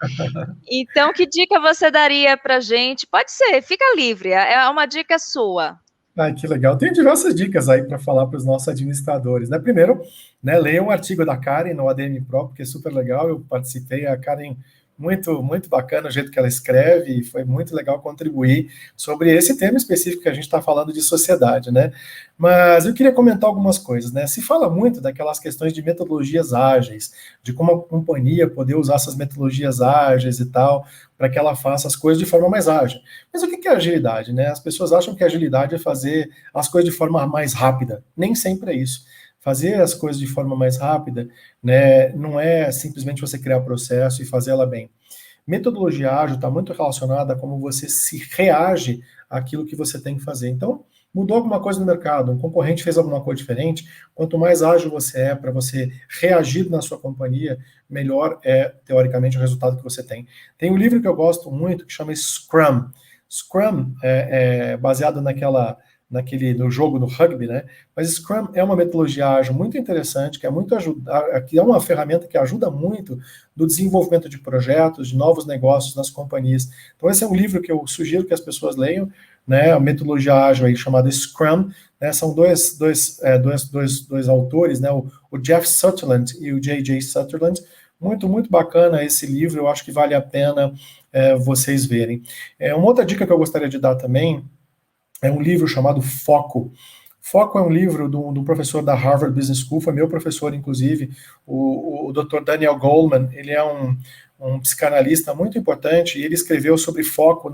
Então, que dica você daria para gente? Pode ser, fica livre, é uma dica sua. Ah, que legal. Tem diversas dicas aí para falar para os nossos administradores, né? Primeiro, né, leia um artigo da Karen no ADM Pro, porque é super legal. Eu participei, a Karen muito bacana o jeito que ela escreve, e foi muito legal contribuir sobre esse tema específico que a gente está falando de sociedade, né? Mas eu queria comentar algumas coisas, né? Se fala muito daquelas questões de metodologias ágeis, de como a companhia poder usar essas metodologias ágeis e tal, para que ela faça as coisas de forma mais ágil. Mas o que é agilidade, né? As pessoas acham que agilidade é fazer as coisas de forma mais rápida. Nem sempre é isso. Fazer as coisas de forma mais rápida, né, não é simplesmente você criar processo e fazer ela bem. Metodologia ágil está muito relacionada a como você se reage àquilo que você tem que fazer. Então, mudou alguma coisa no mercado, um concorrente fez alguma coisa diferente, quanto mais ágil você é para você reagir na sua companhia, melhor é, teoricamente, o resultado que você tem. Tem um livro que eu gosto muito, que chama Scrum. Scrum é baseado no jogo do rugby, né? Mas Scrum é uma metodologia ágil muito interessante, que é uma ferramenta que ajuda muito no desenvolvimento de projetos, de novos negócios nas companhias. Então esse é um livro que eu sugiro que as pessoas leiam, né? A metodologia ágil aí chamada Scrum, né? São dois autores, né? O Jeff Sutherland e o J.J. Sutherland. Muito bacana esse livro, eu acho que vale a pena vocês verem. Uma outra dica que eu gostaria de dar também é um livro chamado Foco. Foco é um livro do professor da Harvard Business School, foi meu professor, inclusive, o Dr. Daniel Goleman. Ele é um psicanalista muito importante, e ele escreveu sobre foco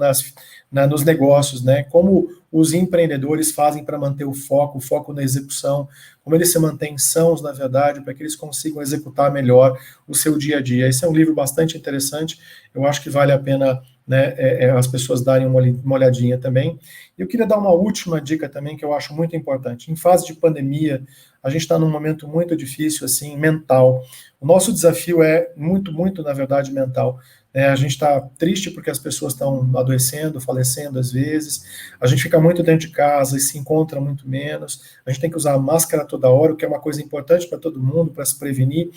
nos negócios, né? Como os empreendedores fazem para manter o foco na execução, como eles se mantêm sãos, na verdade, para que eles consigam executar melhor o seu dia a dia. Esse é um livro bastante interessante, eu acho que vale a pena, né, as pessoas darem uma olhadinha também. E eu queria dar uma última dica também, que eu acho muito importante. Em fase de pandemia, a gente está num momento muito difícil, assim, mental. O nosso desafio é muito, na verdade, mental. A gente está triste porque as pessoas estão adoecendo, falecendo às vezes, a gente fica muito dentro de casa e se encontra muito menos, a gente tem que usar máscara toda hora, o que é uma coisa importante para todo mundo, para se prevenir,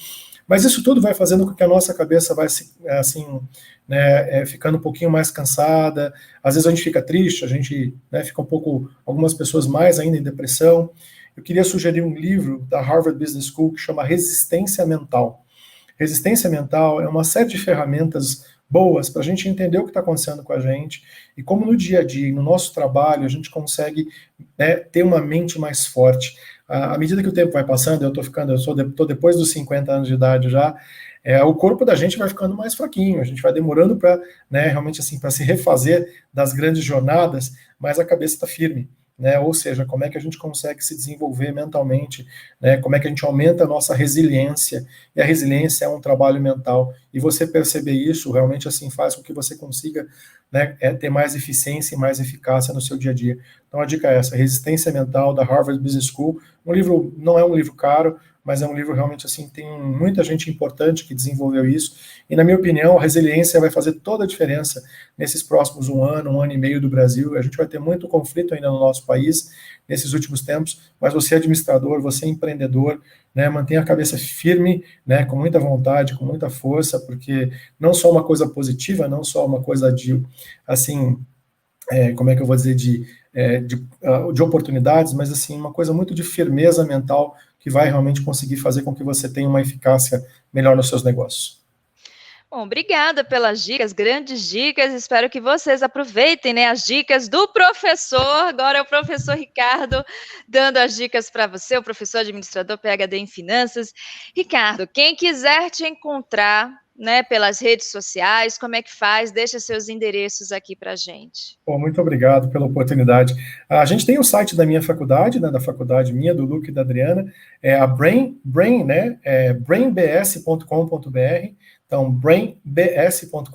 mas isso tudo vai fazendo com que a nossa cabeça vai assim, né, ficando um pouquinho mais cansada, às vezes a gente fica triste, a gente, né, fica um pouco, algumas pessoas mais ainda em depressão. Eu queria sugerir um livro da Harvard Business School que chama Resistência Mental. Resistência mental é uma série de ferramentas boas para a gente entender o que está acontecendo com a gente e como no dia a dia, no nosso trabalho, a gente consegue, né, ter uma mente mais forte. À medida que o tempo vai passando, eu estou depois dos 50 anos de idade já, o corpo da gente vai ficando mais fraquinho, a gente vai demorando para, né, realmente assim, para se refazer das grandes jornadas, mas a cabeça está firme. Né, ou seja, como é que a gente consegue se desenvolver mentalmente, né, como é que a gente aumenta a nossa resiliência, e a resiliência é um trabalho mental, e você perceber isso realmente assim faz com que você consiga, né, ter mais eficiência e mais eficácia no seu dia a dia. Então a dica é essa, Resistência Mental, da Harvard Business School, um livro, não é um livro caro, mas é um livro realmente assim, tem muita gente importante que desenvolveu isso, e na minha opinião, a resiliência vai fazer toda a diferença nesses próximos um ano e meio do Brasil. A gente vai ter muito conflito ainda no nosso país, nesses últimos tempos, mas você é administrador, você é empreendedor, né, mantenha a cabeça firme, né, com muita vontade, com muita força, porque não só uma coisa positiva, não só uma coisa de, assim, como é que eu vou dizer, de oportunidades, mas assim, uma coisa muito de firmeza mental que vai realmente conseguir fazer com que você tenha uma eficácia melhor nos seus negócios. Bom, obrigada pelas dicas, grandes dicas. Espero que vocês aproveitem, né, as dicas do professor. Agora é o professor Ricardo dando as dicas para você, o professor administrador PhD em finanças. Ricardo, quem quiser te encontrar, né, pelas redes sociais, como é que faz? Deixa seus endereços aqui para a gente. Bom, muito obrigado pela oportunidade. A gente tem o site da minha faculdade, né, da faculdade minha, do Luke e da Adriana, é a Brain, né, brainbs.com.br, então brainbs.com.br.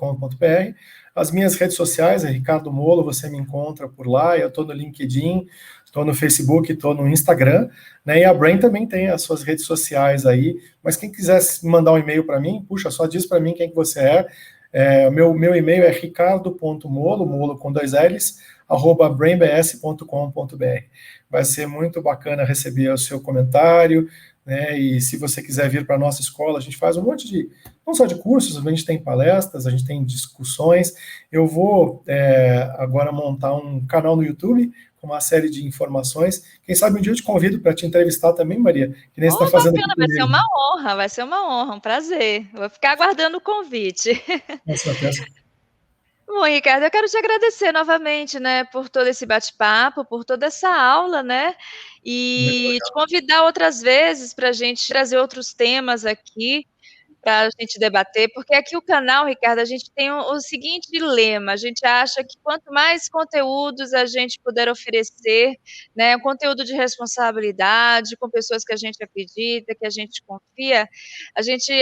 As minhas redes sociais é Ricardo Molo, você me encontra por lá, eu estou no LinkedIn, estou no Facebook, estou no Instagram, né, e a Brain também tem as suas redes sociais aí, mas quem quiser mandar um e-mail para mim, puxa, só diz para mim quem que você é. Meu e-mail é ricardo.molo, molo com 2 L's, @brainbs.com.br. Vai ser muito bacana receber o seu comentário, né, e se você quiser vir para a nossa escola, a gente faz um monte de, não só de cursos, a gente tem palestras, a gente tem discussões. Eu vou agora montar um canal no YouTube com uma série de informações. Quem sabe um dia eu te convido para te entrevistar também, Maria, que nem você está fazendo bacana, aqui comigo. vai ser uma honra, um prazer. Vou ficar aguardando o convite. Com certeza. Bom, Ricardo, eu quero te agradecer novamente, né, por todo esse bate-papo, por toda essa aula, né, Muito e te legal. convidar outras vezes para a gente trazer outros temas aqui, para a gente debater, porque aqui o canal, Ricardo, a gente tem o seguinte dilema, a gente acha que quanto mais conteúdos a gente puder oferecer, né, conteúdo de responsabilidade, com pessoas que a gente acredita, que a gente confia, a gente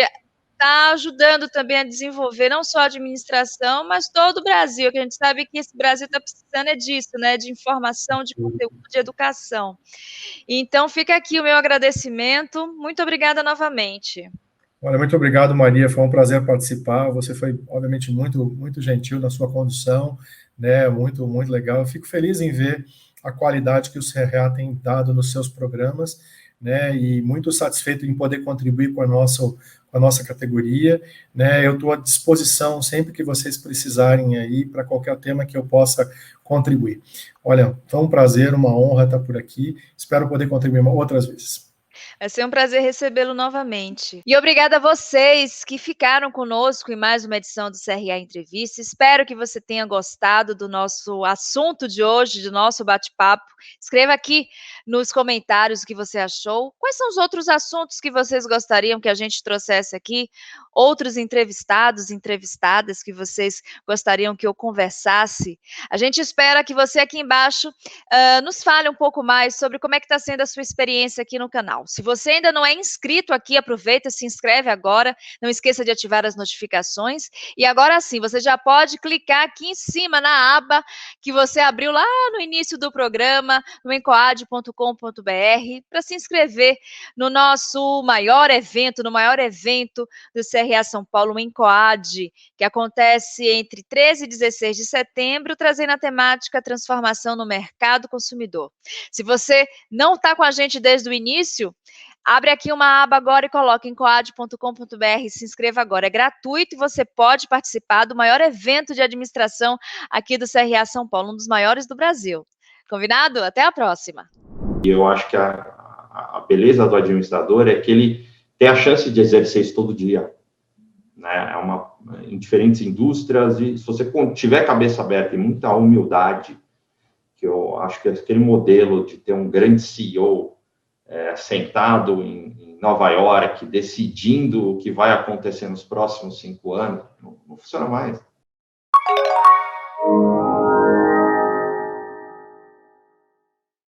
está ajudando também a desenvolver não só a administração, mas todo o Brasil, que a gente sabe que esse Brasil está precisando é disso, né, de informação, de conteúdo, de educação. Então fica aqui o meu agradecimento, muito obrigada novamente. Olha, muito obrigado, Maria. Foi um prazer participar. Você foi, obviamente, muito gentil na sua condução, né? Muito legal. Eu fico feliz em ver a qualidade que o CRA tem dado nos seus programas, né? E muito satisfeito em poder contribuir com a nossa categoria, né? Eu estou à disposição sempre que vocês precisarem aí para qualquer tema que eu possa contribuir. Olha, foi um prazer, uma honra estar por aqui. Espero poder contribuir outras vezes. Vai ser um prazer recebê-lo novamente. E obrigada a vocês que ficaram conosco em mais uma edição do CRA Entrevista. Espero que você tenha gostado do nosso assunto de hoje, do nosso bate-papo. Escreva aqui nos comentários o que você achou. Quais são os outros assuntos que vocês gostariam que a gente trouxesse aqui? Outros entrevistados, entrevistadas que vocês gostariam que eu conversasse? A gente espera que você aqui embaixo nos fale um pouco mais sobre como é que está sendo a sua experiência aqui no canal. Se você ainda não é inscrito aqui, aproveita, se inscreve agora, não esqueça de ativar as notificações, e agora sim, você já pode clicar aqui em cima na aba que você abriu lá no início do programa, no encoad.com.br, para se inscrever no nosso maior evento, no maior evento do CRA São Paulo, o Encoad, que acontece entre 13 e 16 de setembro, trazendo a temática transformação no mercado consumidor. Se você não está com a gente desde o início, abre aqui uma aba agora e coloca em coad.com.br, se inscreva agora. É gratuito e você pode participar do maior evento de administração aqui do CRA São Paulo, um dos maiores do Brasil. Combinado? Até a próxima. E eu acho que a beleza do administrador é que ele tem a chance de exercer isso todo dia, né? Em diferentes indústrias, e se você tiver cabeça aberta e muita humildade, que eu acho que aquele modelo de ter um grande CEO sentado em Nova York, decidindo o que vai acontecer nos próximos 5 anos, não funciona mais.